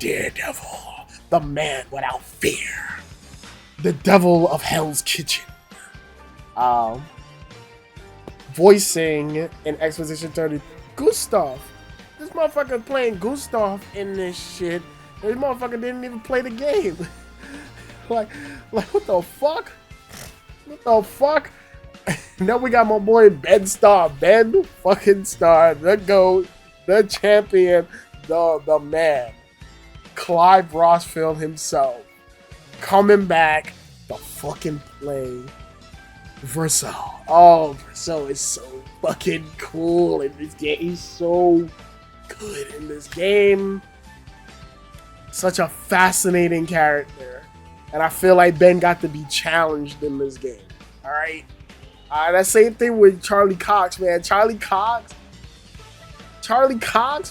Daredevil. the man without fear, the devil of Hell's Kitchen. Voicing in Exposition 30, Gustav. This motherfucker playing Gustav in this shit. This motherfucker didn't even play the game. like what the fuck? What the fuck? Now we got my boy Ben Starr, Ben fucking Starr, the GOAT, the champion, the man, Clive Rossfield himself, coming back to fucking play Vercel. Oh, Vercel is so fucking cool in this game. He's so good in this game. Such a fascinating character. And I feel like Ben got to be challenged in this game. Alright? That same thing with Charlie Cox, man. Charlie Cox,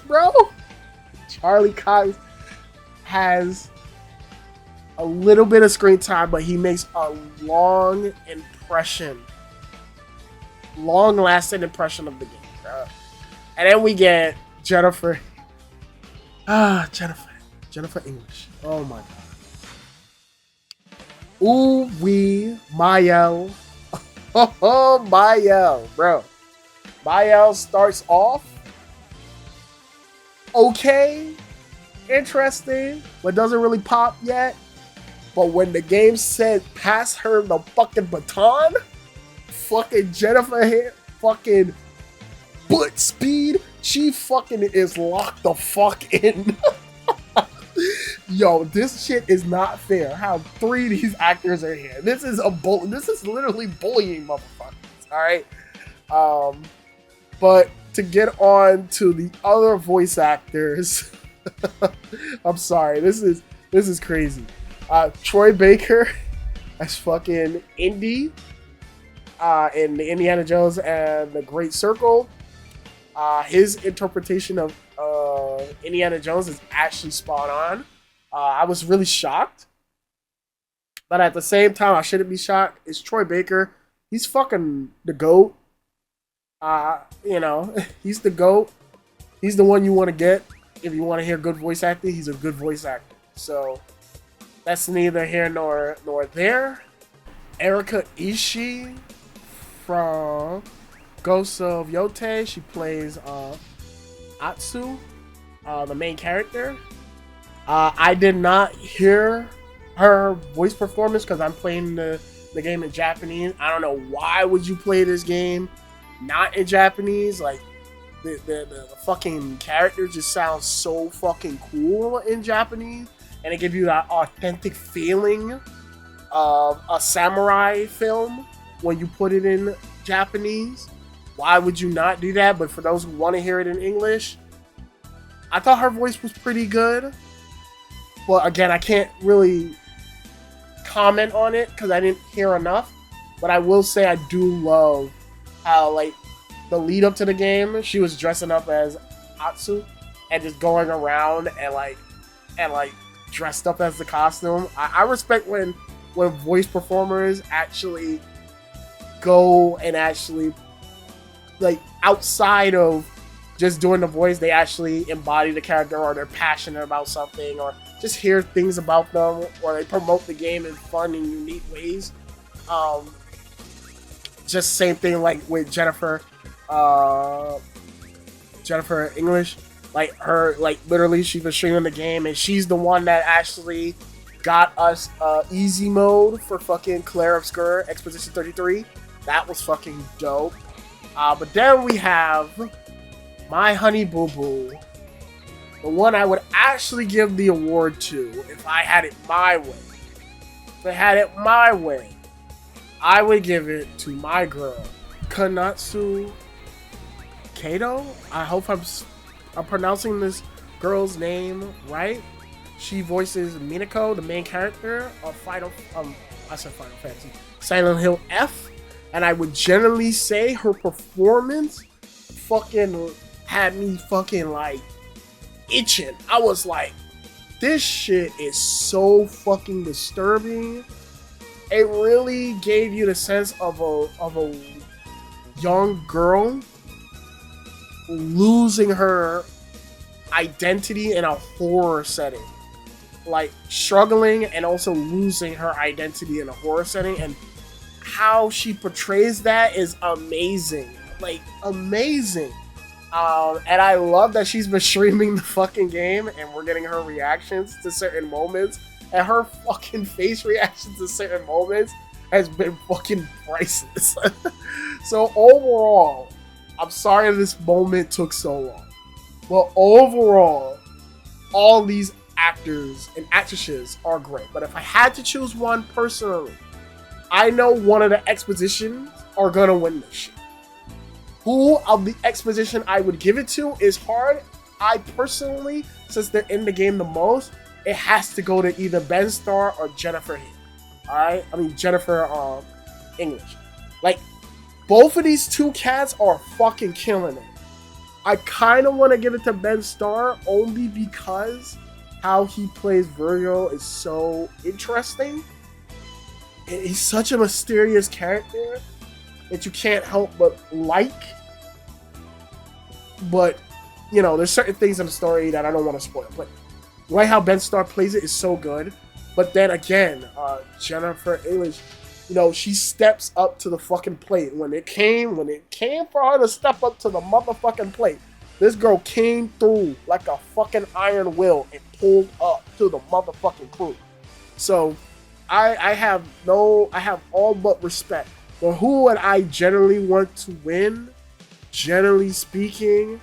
bro. Charlie Cox has a little bit of screen time, but he makes a long-lasting impression of the game, bro. And then we get Jennifer. Jennifer English. Oh my god. Ooh wee, Mayel. Oh, Mayel, bro. Mayel starts off okay, interesting, but doesn't really pop yet. But when the game said pass her the fucking baton, fucking Jennifer hit fucking butt speed, she fucking is locked the fuck in. Yo, this shit is not fair. How 3 of these actors are here. This is literally bullying motherfuckers. All right. But to get on to the other voice actors, I'm sorry. This is crazy. Troy Baker as fucking Indy in the Indiana Jones and the Great Circle. His interpretation of Indiana Jones is actually spot on. I was really shocked, but at the same time, I shouldn't be shocked. It's Troy Baker. He's fucking the GOAT. He's the GOAT. He's the one you want to get if you want to hear good voice acting. He's a good voice actor. So that's neither here nor there. Erika Ishii from Ghosts of Yote. She plays Atsu, the main character. I did not hear her voice performance because I'm playing the game in Japanese. I don't know why would you play this game not in Japanese. Like the fucking character just sounds so fucking cool in Japanese, and it gives you that authentic feeling of a samurai film when you put it in Japanese. Why would you not do that? But for those who want to hear it in English, I thought her voice was pretty good. But again, I can't really comment on it because I didn't hear enough. But I will say I do love how, like, the lead up to the game, she was dressing up as Atsu and just going around and dressed up as the costume. I respect when voice performers actually go and actually, like, outside of just doing the voice, they actually embody the character, or they're passionate about something, or just hear things about them, or they promote the game in fun and unique ways. Just same thing like with Jennifer English. Like her, like literally she was streaming the game, and she's the one that actually got us easy mode for fucking Claire Obscure Exposition 33. That was fucking dope. But then we have my honey boo boo, the one I would actually give the award to if I had it my way. If I had it my way, I would give it to my girl, Kanatsu Kato. I hope I'm pronouncing this girl's name right. She voices Minako, the main character of Final Fantasy, Silent Hill F. And I would generally say her performance fucking had me fucking like itching. I was like, this shit is so fucking disturbing. It really gave you the sense of a young girl losing her identity in a horror setting. like struggling and also losing her identity in a horror setting, and how she portrays that is amazing, like amazing. And I love that she's been streaming the fucking game and we're getting her reactions to certain moments, and her fucking face reactions to certain moments has been fucking priceless. So overall, I'm sorry this moment took so long, but overall, all these actors and actresses are great. But if I had to choose one personally, I know one of the expositions are gonna win this shit. Who of the exposition I would give it to is hard. I personally, since they're in the game the most, it has to go to either Ben Starr or Jennifer Hale. Alright? I mean, Jennifer English. Like, both of these two cats are fucking killing it. I kind of want to give it to Ben Starr only because how he plays Virgil is so interesting. He's such a mysterious character that you can't help but like. But, you know, there's certain things in the story that I don't want to spoil. But the way how Ben Starr plays it is so good. But then again, Jennifer English, you know, she steps up to the fucking plate. When it came for her to step up to the motherfucking plate, this girl came through like a fucking iron will and pulled up to the motherfucking crew. So I have all but respect. But who would I generally want to win? Generally speaking,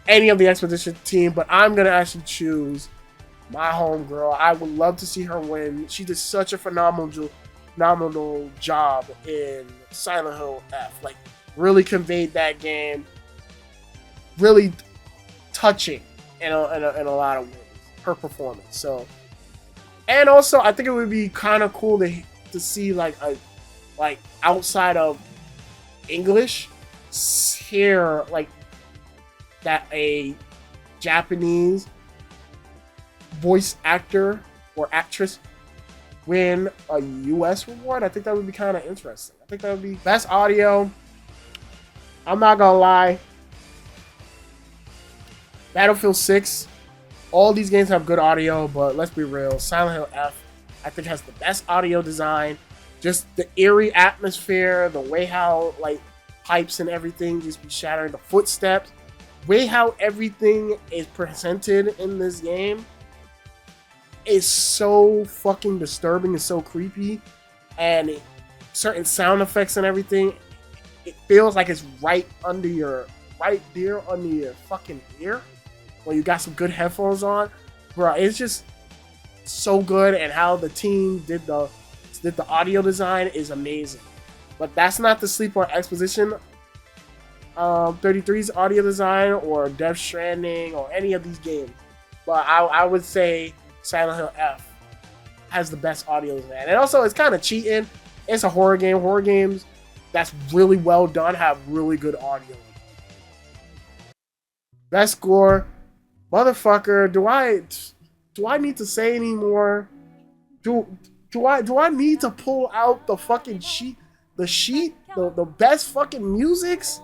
any of the expedition team, but I'm gonna actually choose my homegirl. I would love to see her win. She did such a phenomenal job in Silent Hill F. Like, really conveyed that game. Really touching in a lot of ways. Her performance. So, and also I think it would be kind of cool to see like outside of English, hear like that a Japanese voice actor or actress win a US reward. I think that would be kind of interesting. I think that would be best audio. I'm not gonna lie, Battlefield 6, all these games have good audio, but let's be real, Silent Hill F I think has the best audio design. Just the eerie atmosphere, the way how like pipes and everything just be shattering, the footsteps, way how everything is presented in this game is so fucking disturbing and so creepy, and certain sound effects and everything, it feels like it's right there under your fucking ear when you got some good headphones on, bro. It's just so good, and how the team did the audio design is amazing. But that's not to sleep on Exposition 33's audio design or Death Stranding or any of these games. But I would say Silent Hill F has the best audio design. And also, it's kind of cheating. It's a horror game. Horror games that's really well done have really good audio. Best score, motherfucker. Do I need to say any more? Do I need to pull out the fucking sheet? The best fucking musics?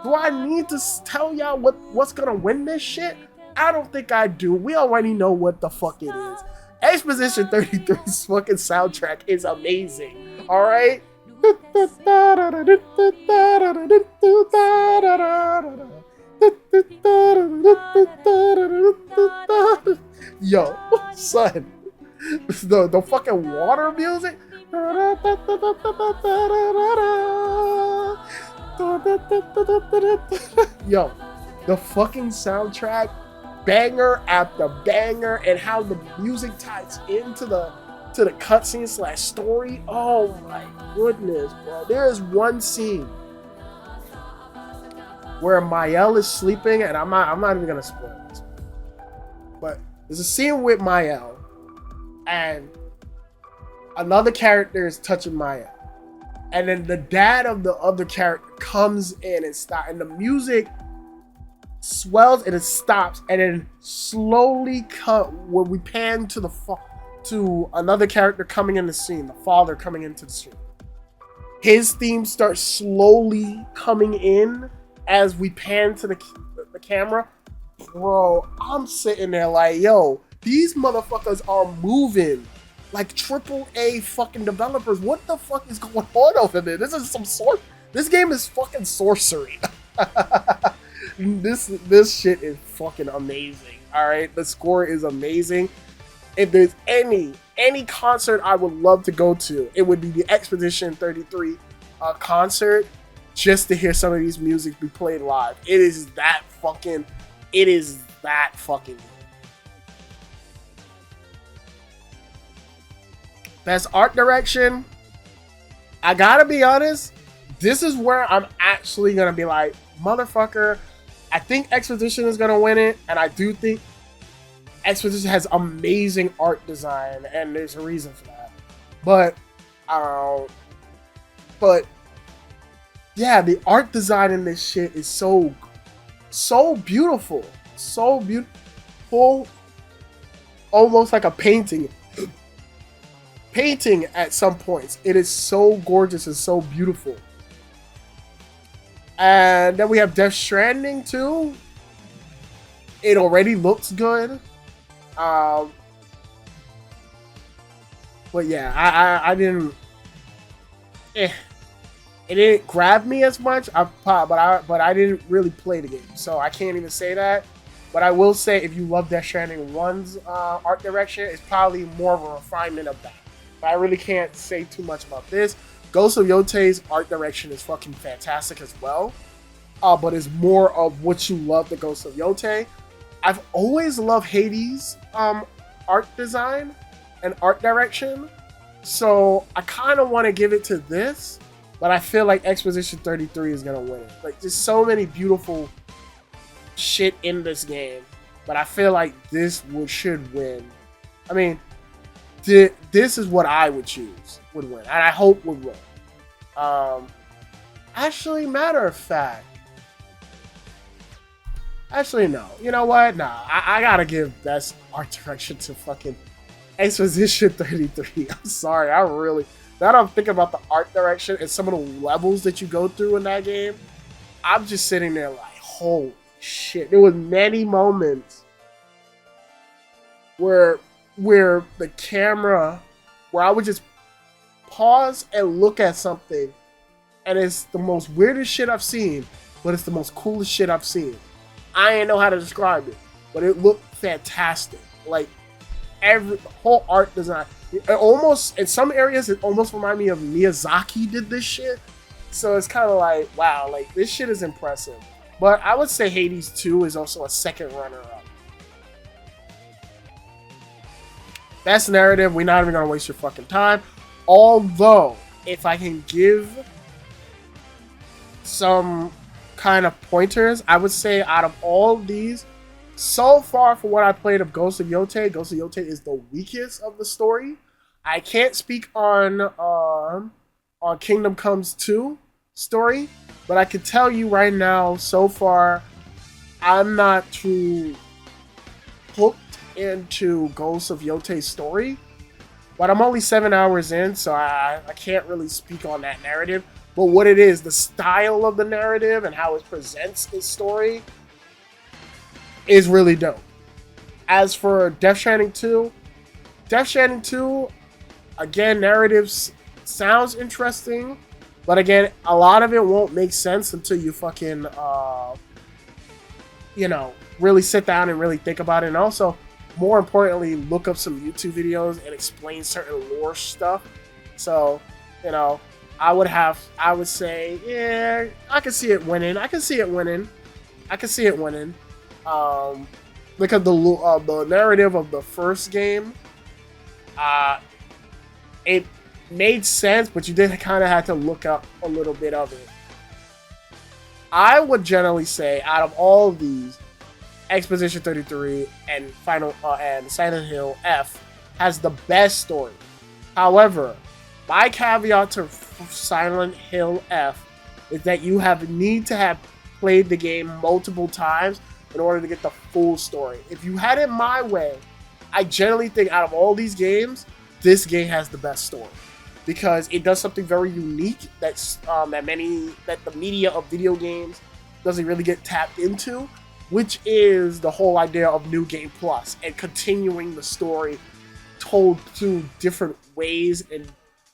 Do I need to tell y'all what's gonna win this shit? I don't think I do. We already know what the fuck it is. Exposition 33's fucking soundtrack is amazing. Alright? Yo, son. The fucking water music. Yo, the fucking soundtrack, banger after banger, and how the music ties into the cutscene / story. Oh my goodness, bro. There is one scene where Mael is sleeping, and I'm not even gonna spoil this, but there's a scene with Mael, and another character is touching Mael, and then the dad of the other character comes in and stops, and the music swells and it stops, and then slowly cut when we pan to another character coming in the scene, the father coming into the scene. His theme starts slowly coming in as we pan to the camera. Bro, I'm sitting there like, yo, these motherfuckers are moving like AAA fucking developers. What the fuck is going on over there? This is some sort. This game is fucking sorcery. This shit is fucking amazing. All right, the score is amazing. If there's any concert I would love to go to, it would be the Expedition 33 concert, just to hear some of these music be played live. It is that fucking good. Best art direction, I gotta be honest, this is where I'm actually gonna be like, motherfucker, I think Expedition is gonna win it, and I do think Exposition has amazing art design, and there's a reason for that. But yeah, the art design in this shit is so beautiful, so beautiful, almost like a painting. Painting at some points. It is so gorgeous and so beautiful. And then we have Death Stranding too. It already looks good. But yeah, I didn't. It didn't grab me as much. But I didn't really play the game, so I can't even say that. But I will say, if you love Death Stranding 1's art direction, it's probably more of a refinement of that. But I really can't say too much about this. Ghost of Yote's art direction is fucking fantastic as well. But it's more of what you love the Ghost of Yote. I've always loved Hades' art design and art direction. So I kind of want to give it to this. But I feel like Exposition 33 is going to win it. Like, there's so many beautiful shit in this game. But I feel like this should win. I mean, this is what I would choose would win, and I hope would win. Actually, matter of fact, no. You know what? Nah, I gotta give best art direction to fucking Exposition 33. I'm sorry, now that I'm thinking about the art direction and some of the levels that you go through in that game, I'm just sitting there like, holy shit. There was many moments where the camera, where I would just pause and look at something, and it's the most weirdest shit I've seen, but it's the most coolest shit I've seen. I ain't know how to describe it, but it looked fantastic. Like, the whole art design, it almost, in some areas, it almost reminded me of Miyazaki did this shit. So it's kind of like, wow, like, this shit is impressive. But I would say Hades 2 is also a second runner-up. Best narrative, we're not even gonna waste your fucking time. Although, if I can give some kind of pointers, I would say out of all these, so far for what I played of Ghost of Yote is the weakest of the story. I can't speak on Kingdom Comes 2 story, but I can tell you right now, so far, I'm not too hooked into Ghost of Yote's story, but I'm only 7 hours in, so I can't really speak on that narrative. But what it is, the style of the narrative and how it presents its story is really dope. As for Death Stranding 2, again, narratives sounds interesting, but again, a lot of it won't make sense until you fucking, really sit down and really think about it. And also, more importantly, look up some YouTube videos and explain certain lore stuff. So, I would say, yeah, I can see it winning. Because the narrative of the first game, it made sense, but you did kind of have to look up a little bit of it. I would generally say, out of all of these, Exposition 33 and and Silent Hill F has the best story. However, my caveat to Silent Hill F is that you need to have played the game multiple times in order to get the full story. If you had it my way, I generally think out of all these games, this game has the best story because it does something very unique that the media of video games doesn't really get tapped into, which is the whole idea of New Game Plus and continuing the story told through different ways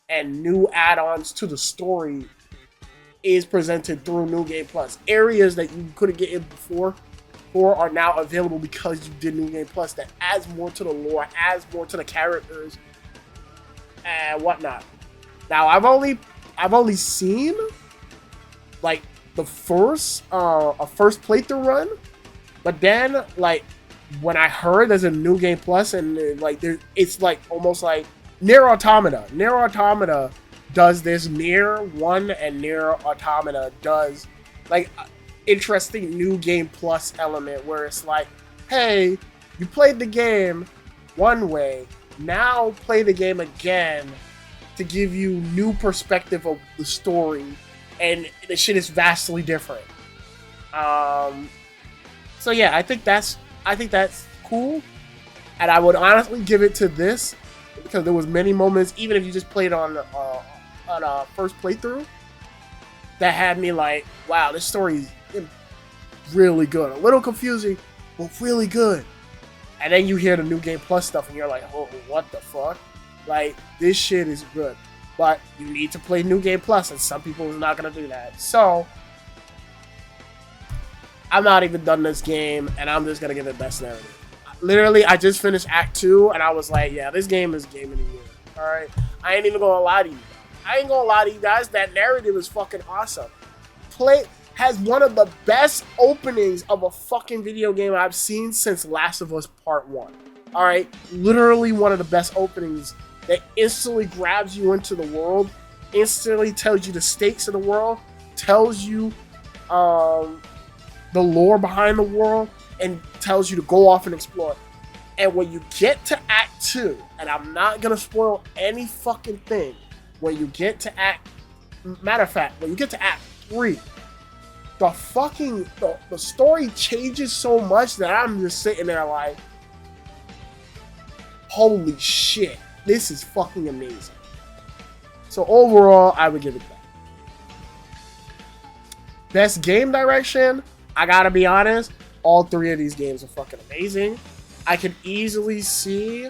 and new add-ons to the story is presented through New Game Plus. Areas that you couldn't get in before are now available because you did New Game Plus. That adds more to the lore, adds more to the characters and whatnot. Now I've only seen like the first playthrough run, but then like when I heard there's a New Game Plus and like it's like almost like Nier Automata. Nier Automata does this. Nier 1 and Nier Automata does like interesting New Game Plus element where it's like, hey, you played the game one way, now play the game again to give you new perspective of the story, and the shit is vastly different. So yeah, I think that's cool, and I would honestly give it to this because there was many moments, even if you just played on a first playthrough, that had me like, wow, this story is really good. A little confusing, but really good. And then you hear the New Game Plus stuff, and you're like, oh, what the fuck? Like, this shit is good. But you need to play New Game Plus, and some people are not going to do that. So, I'm not even done this game, and I'm just going to give it best narrative. Literally, I just finished Act 2, and I was like, yeah, this game is Game of the Year. Alright? I ain't even going to lie to you guys. That narrative is fucking awesome. Has one of the best openings of a fucking video game I've seen since Last of Us Part 1. Alright? Literally one of the best openings that instantly grabs you into the world, instantly tells you the stakes of the world, tells you the lore behind the world, and tells you to go off and explore. And when you get to Act 2, and I'm not gonna spoil any fucking thing, when you get to matter of fact, when you get to Act 3, the story changes so much that I'm just sitting there like, holy shit, this is fucking amazing. So overall, I would give it that. Best game direction, I gotta be honest, all three of these games are fucking amazing. I can easily see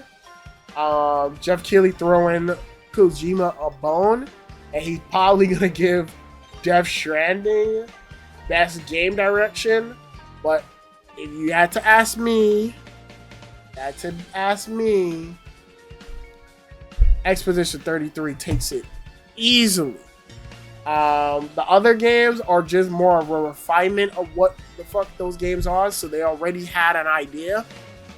Jeff Keighley throwing Kojima a bone, and he's probably gonna give Death Stranding best game direction. But if you had to ask me, Exposition 33 takes it easily. The other games are just more of a refinement of what the fuck those games are, so they already had an idea.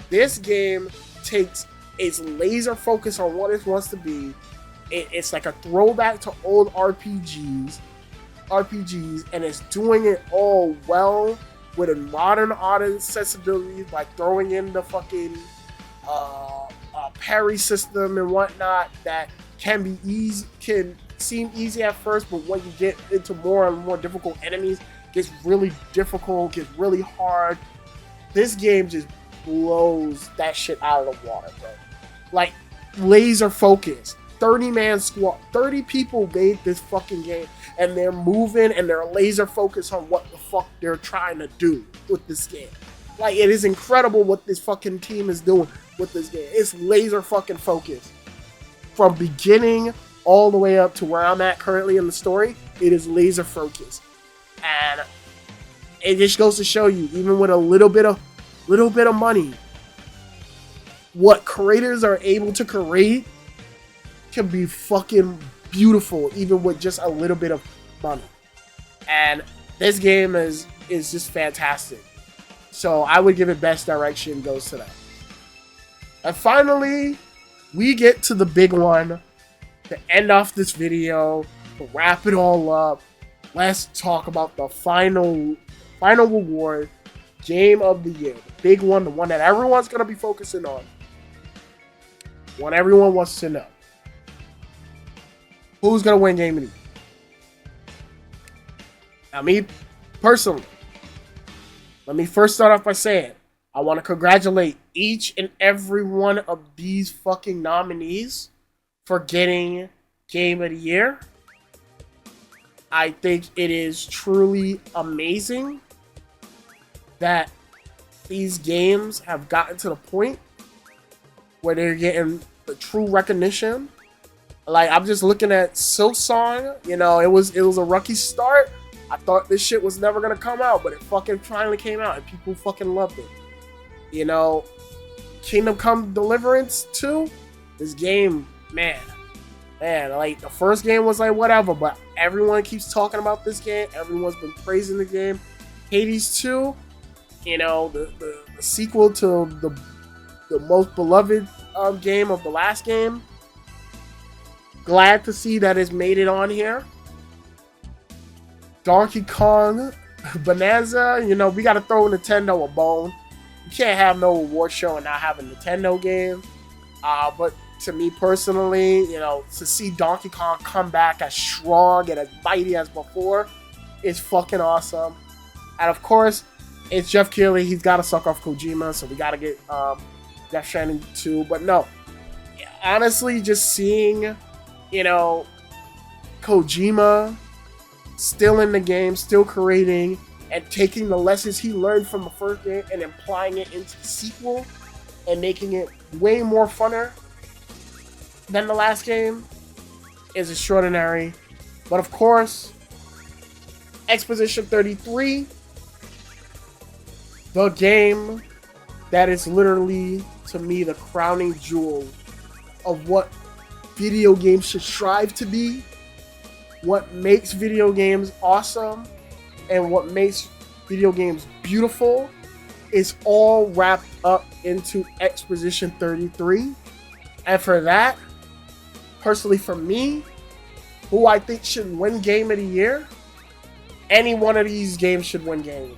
This game takes its laser focus on what it wants to be. It's like a throwback to old RPGs, and it's doing it all well with a modern audience sensibility, like throwing in the fucking parry system and whatnot that can be easy, can seem easy at first, but when you get into more and more difficult enemies, it gets really difficult, gets really hard. This game just blows that shit out of the water, bro. Like, laser focus. 30-man squad. 30 people made this fucking game, and they're moving and they're laser focused on what the fuck they're trying to do with this game. Like, it is incredible what this fucking team is doing with this game. It's laser fucking focused. From beginning all the way up to where I'm at currently in the story, it is laser focused. And it just goes to show you, even with a little bit of money, what creators are able to create can be fucking beautiful, even with just a little bit of money. And this game is just fantastic. So I would give it best direction goes to that. And finally, we get to the big one to end off this video, to wrap it all up. Let's talk about the final reward, Game of the Year. The big one, the one that everyone's going to be focusing on. One everyone wants to know. Who's going to win Game of the Year? Now, me, personally, let me first start off by saying, I want to congratulate each and every one of these fucking nominees for getting Game of the Year. I think it is truly amazing that these games have gotten to the point where they're getting the true recognition. Like, I'm just looking at Silksong, you know, it was a rocky start. I thought this shit was never gonna come out, but it fucking finally came out and people fucking loved it. You know, Kingdom Come Deliverance 2, this game, man, like the first game was like whatever, but everyone keeps talking about this game. Everyone's been praising the game. Hades 2, you know, the sequel to the most beloved game of the last game. Glad to see that it's made it on here. Donkey Kong Bonanza, you know, we got to throw Nintendo a bone. You can't have no award show and not have a Nintendo game. But to me personally, you know, to see Donkey Kong come back as strong and as mighty as before is fucking awesome. And of course, it's Jeff Keighley. He's got to suck off Kojima, so we got to get Death Stranding 2. But no, honestly, just seeing, you know, Kojima still in the game, still creating, and taking the lessons he learned from the first game and applying it into the sequel and making it way more funner than the last game is extraordinary. But of course, Exposition 33, the game that is literally, to me, the crowning jewel of what video games should strive to be, what makes video games awesome, and what makes video games beautiful, is all wrapped up into Exposition 33. And for that, personally for me, who I think should win Game of the Year, any one of these games should win Game of the Year.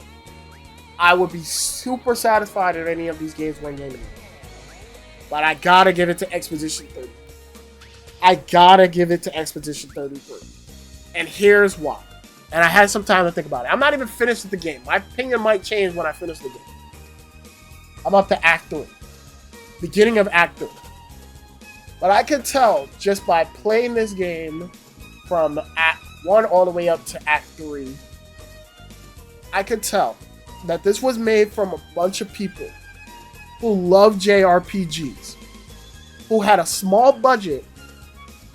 I would be super satisfied if any of these games win Game of the Year. But I gotta give it to Exposition 33. I gotta give it to Exposition 33. And here's why. And I had some time to think about it. I'm not even finished with the game. My opinion might change when I finish the game. I'm up to Act 3. Beginning of Act 3. But I can tell just by playing this game from Act 1 all the way up to Act 3, I could tell that this was made from a bunch of people who love JRPGs, who had a small budget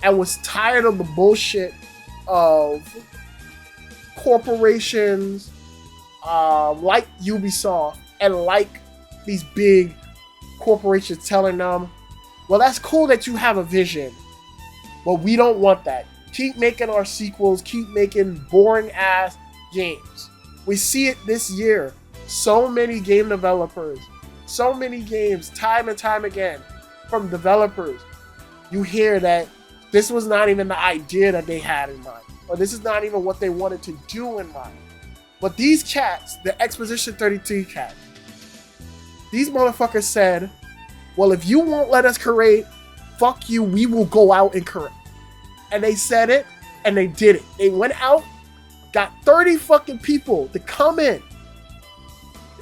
and was tired of the bullshit of corporations like Ubisoft and like these big corporations telling them, well, that's cool that you have a vision, but we don't want that. Keep making our sequels, keep making boring ass games. We see it this year. So many game developers, so many games, time and time again, from developers, you hear that this was not even the idea that they had in mind, or this is not even what they wanted to do in mind. But these cats, the Exposition 33 cats, these motherfuckers said, well, if you won't let us create, fuck you, we will go out and create. And they said it, and they did it. They went out, got 30 fucking people to come in,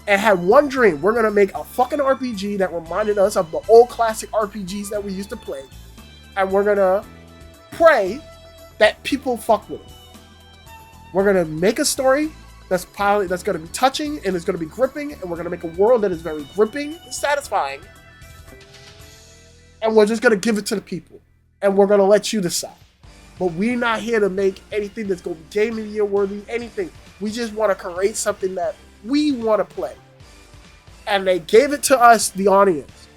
and had one dream. We're gonna make a fucking RPG that reminded us of the old classic RPGs that we used to play. And we're gonna pray that people fuck with it. We're gonna make a story that's gonna be touching and it's gonna be gripping, and we're gonna make a world that is very gripping and satisfying. And we're just gonna give it to the people. And we're gonna let you decide. But we're not here to make anything that's gonna be Game of the Year worthy, anything. We just wanna create something that we want to play. And they gave it to us, the audience.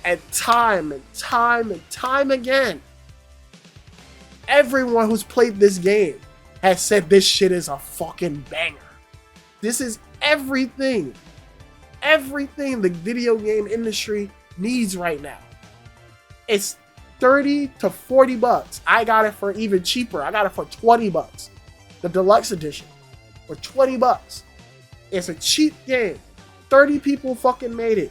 And time and time and time again, everyone who's played this game has said this shit is a fucking banger. This is everything the video game industry needs right now. It's 30 to 40 bucks. I got it for even cheaper. I got it for 20 bucks. The deluxe edition for 20 bucks. It's a cheap game. 30 people fucking made it.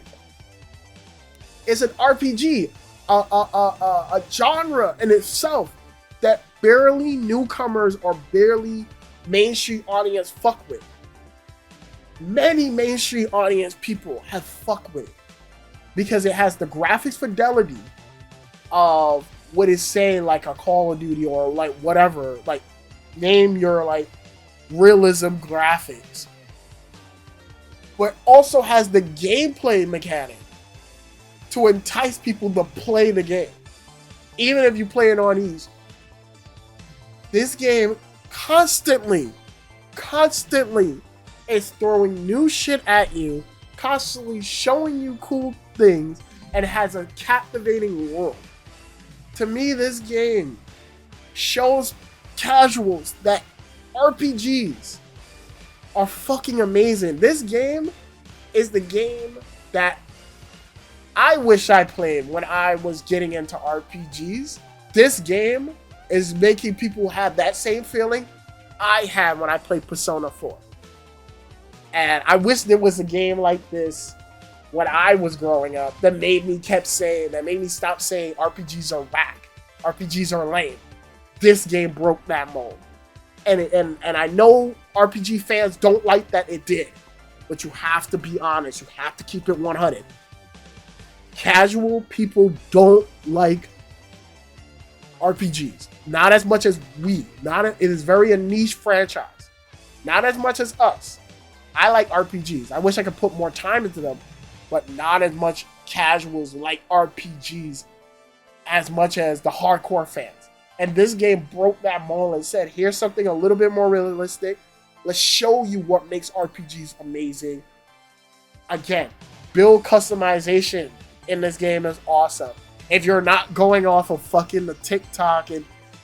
It's an RPG, a genre in itself that barely newcomers or barely mainstream audience fuck with. Many mainstream audience people have fucked with it because it has the graphics fidelity of what is saying, like a Call of Duty or like whatever, like name your like realism graphics. but also has the gameplay mechanic to entice people to play the game. Even if you play it on easy. This game constantly is throwing new shit at you, constantly showing you cool things, and has a captivating world. To me, this game shows casuals that RPGs are fucking amazing. This game is the game that I wish I played when I was getting into RPGs. This game is making people have that same feeling I had when I played Persona 4. And I wish there was a game like this when I was growing up that made me stop saying RPGs are whack, RPGs are lame. This game broke that mold. And I know RPG fans don't like that it did, but you have to be honest. You have to keep it 100. Casual people don't like RPGs. Not as much as we. It is very a niche franchise. Not as much as us. I like RPGs. I wish I could put more time into them, but not as much casuals like RPGs as much as the hardcore fans. And this game broke that mold and said, here's something a little bit more realistic. Let's show you what makes RPGs amazing. Again, build customization in this game is awesome. If you're not going off of fucking the TikTok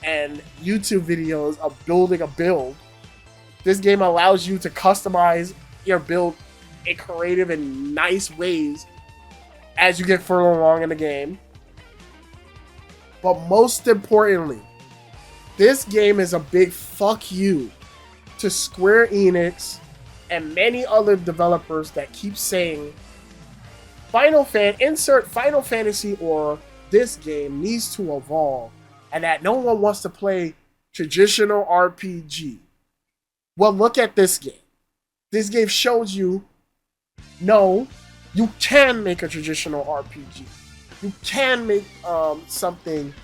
and YouTube videos of building a build, this game allows you to customize your build in creative and nice ways as you get further along in the game. But most importantly, this game is a big fuck you to Square Enix and many other developers that keep saying Final Fantasy or this game needs to evolve and that no one wants to play traditional RPG. Well, look at this game. This game shows you, no, you can make a traditional RPG. You can make something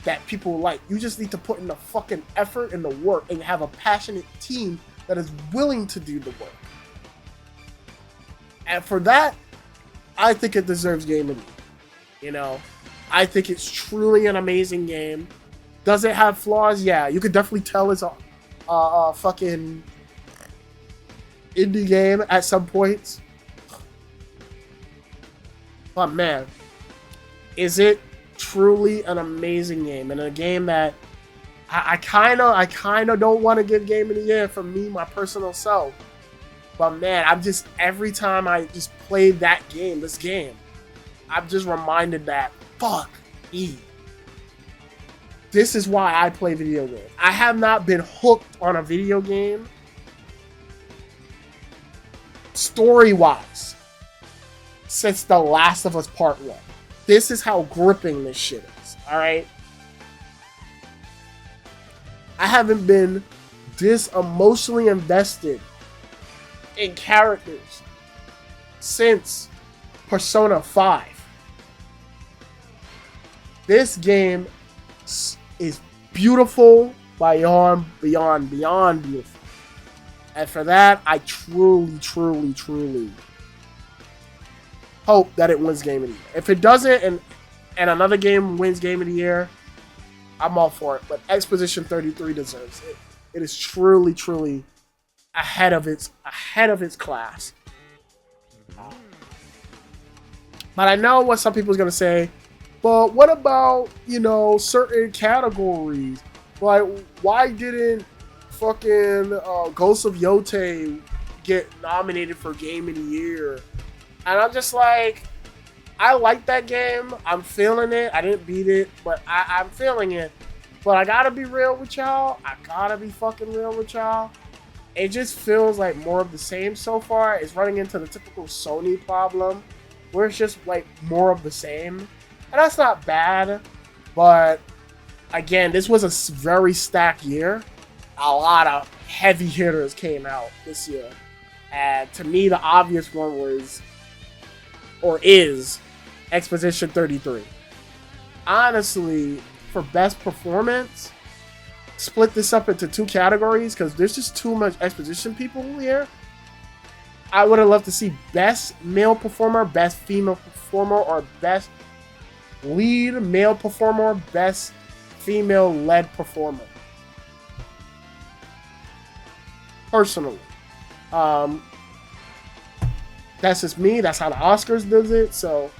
that people like. You just need to put in the fucking effort and the work and have a passionate team that is willing to do the work. And for that, I think it deserves Game of the Year. You know, I think it's truly an amazing game. Does it have flaws? Yeah, you could definitely tell it's a fucking indie game at some points. But man, is it truly an amazing game, and a game that I kind of don't want to give Game of the Year for me, my personal self. But man, every time I just play this game, I'm just reminded that fuck me. This is why I play video games. I have not been hooked on a video game story-wise since The Last of Us Part 1. This is how gripping this shit is, alright? I haven't been this emotionally invested in characters since Persona 5. This game is beautiful, beyond beautiful. And for that, I truly hope that it wins Game of the Year. If it doesn't and another game wins Game of the Year, I'm all for it. But Exposition 33 deserves it. It is truly ahead of its class. But I know what some people's gonna say. But what about, certain categories? Like, why didn't fucking Ghost of Yote get nominated for Game of the Year? And I'm just like, I like that game. I'm feeling it. I didn't beat it, but I'm feeling it. But I gotta be real with y'all. I gotta be fucking real with y'all. It just feels like more of the same so far. It's running into the typical Sony problem, where it's just like more of the same. And that's not bad, but again, this was a very stacked year. A lot of heavy hitters came out this year. And to me, the obvious one is Exposition 33. Honestly, for best performance, split this up into two categories because there's just too much exposition people here. I would have loved to see best male performer, best female performer, or best lead male performer, best female led performer. Personally, that's just me. That's how the Oscars does it. So,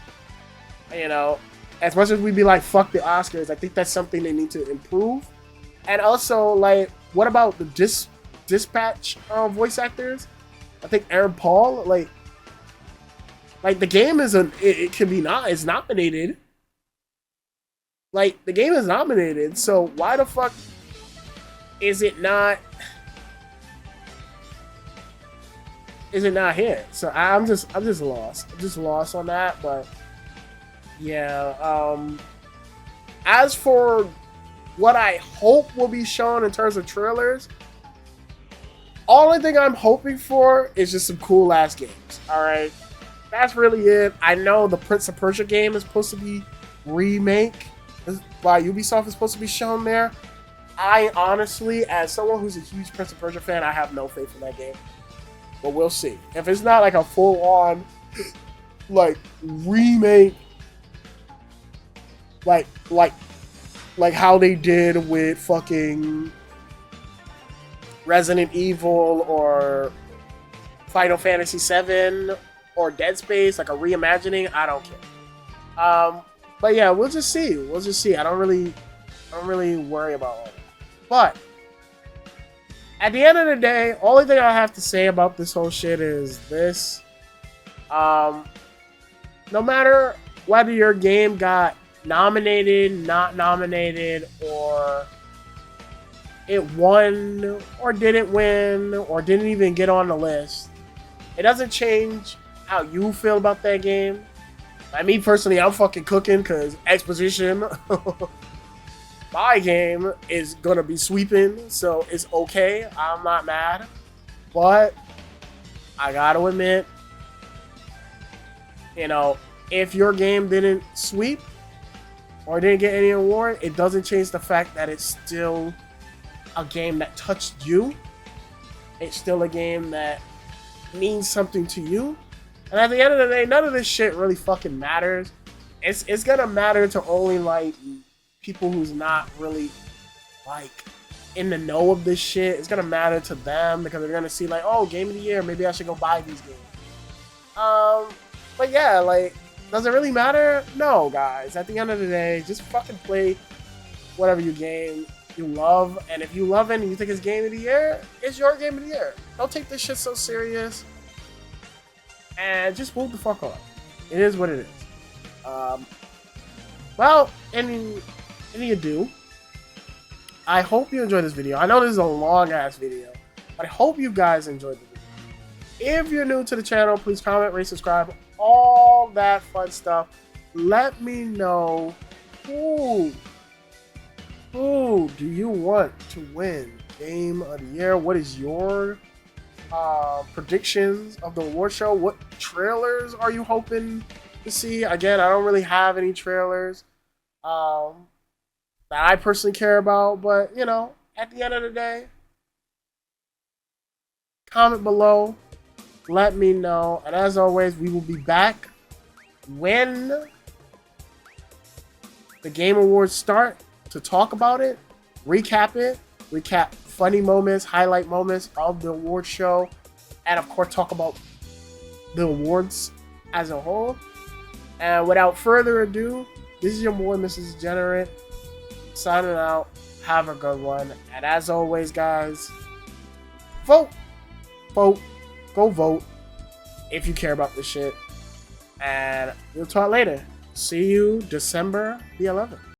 you know, as much as we be like, fuck the Oscars, I think that's something they need to improve. And also, like, what about the Dispatch voice actors? I think Aaron Paul, like the game is it can be not it's nominated. Like the game is nominated, so why the fuck is it not? Is it not here? So I'm just lost. I'm just lost on that. But yeah. As for what I hope will be shown in terms of trailers, only thing I'm hoping for is just some cool ass games. All right, that's really it. I know the Prince of Persia game is supposed to be remake by Ubisoft is supposed to be shown there. I honestly, as someone who's a huge Prince of Persia fan, I have no faith in that game. But we'll see. If it's not like a full-on, like, remake, like how they did with fucking Resident Evil or Final Fantasy VII or Dead Space, like a reimagining, I don't care. But yeah, we'll just see. We'll just see. I don't really worry about all that. But at the end of the day, only thing I have to say about this whole shit is this. No matter whether your game got nominated, not nominated, or it won, or didn't win, or didn't even get on the list, it doesn't change how you feel about that game. Like me personally, I'm fucking cooking because Exposition, my game, is gonna be sweeping, so it's okay. I'm not mad. But I gotta admit, you know, if your game didn't sweep or didn't get any award, it doesn't change the fact that it's still a game that touched you. It's still a game that means something to you. And at the end of the day, none of this shit really fucking matters. It's gonna matter to only like people who's not really like in the know of this shit. It's gonna matter to them because they're gonna see like, oh, game of the year, maybe I should go buy these games. But yeah, like, does it really matter? No, guys. At the end of the day, just fucking play whatever you love, and if you love it and you think it's game of the year, it's your game of the year. Don't take this shit so serious, and just move the fuck on. It is what it is. Well, any ado, I hope you enjoyed this video. I know this is a long ass video, but I hope you guys enjoyed the video. If you're new to the channel, please comment, rate, subscribe, all that fun stuff. Let me know who do you want to win Game of the Year? What is your predictions of the award show? What trailers are you hoping to see? Again, I don't really have any trailers that I personally care about, but you know, at the end of the day, comment below, let me know, and as always, we will be back when the Game Awards start to talk about it, recap funny moments, highlight moments of the award show, and of course talk about the awards as a whole. And without further ado, this is your boy, Mrs. Degenerate, signing out. Have a good one. And as always, guys, vote. Go vote if you care about this shit. And we'll talk later. See you December the 11th.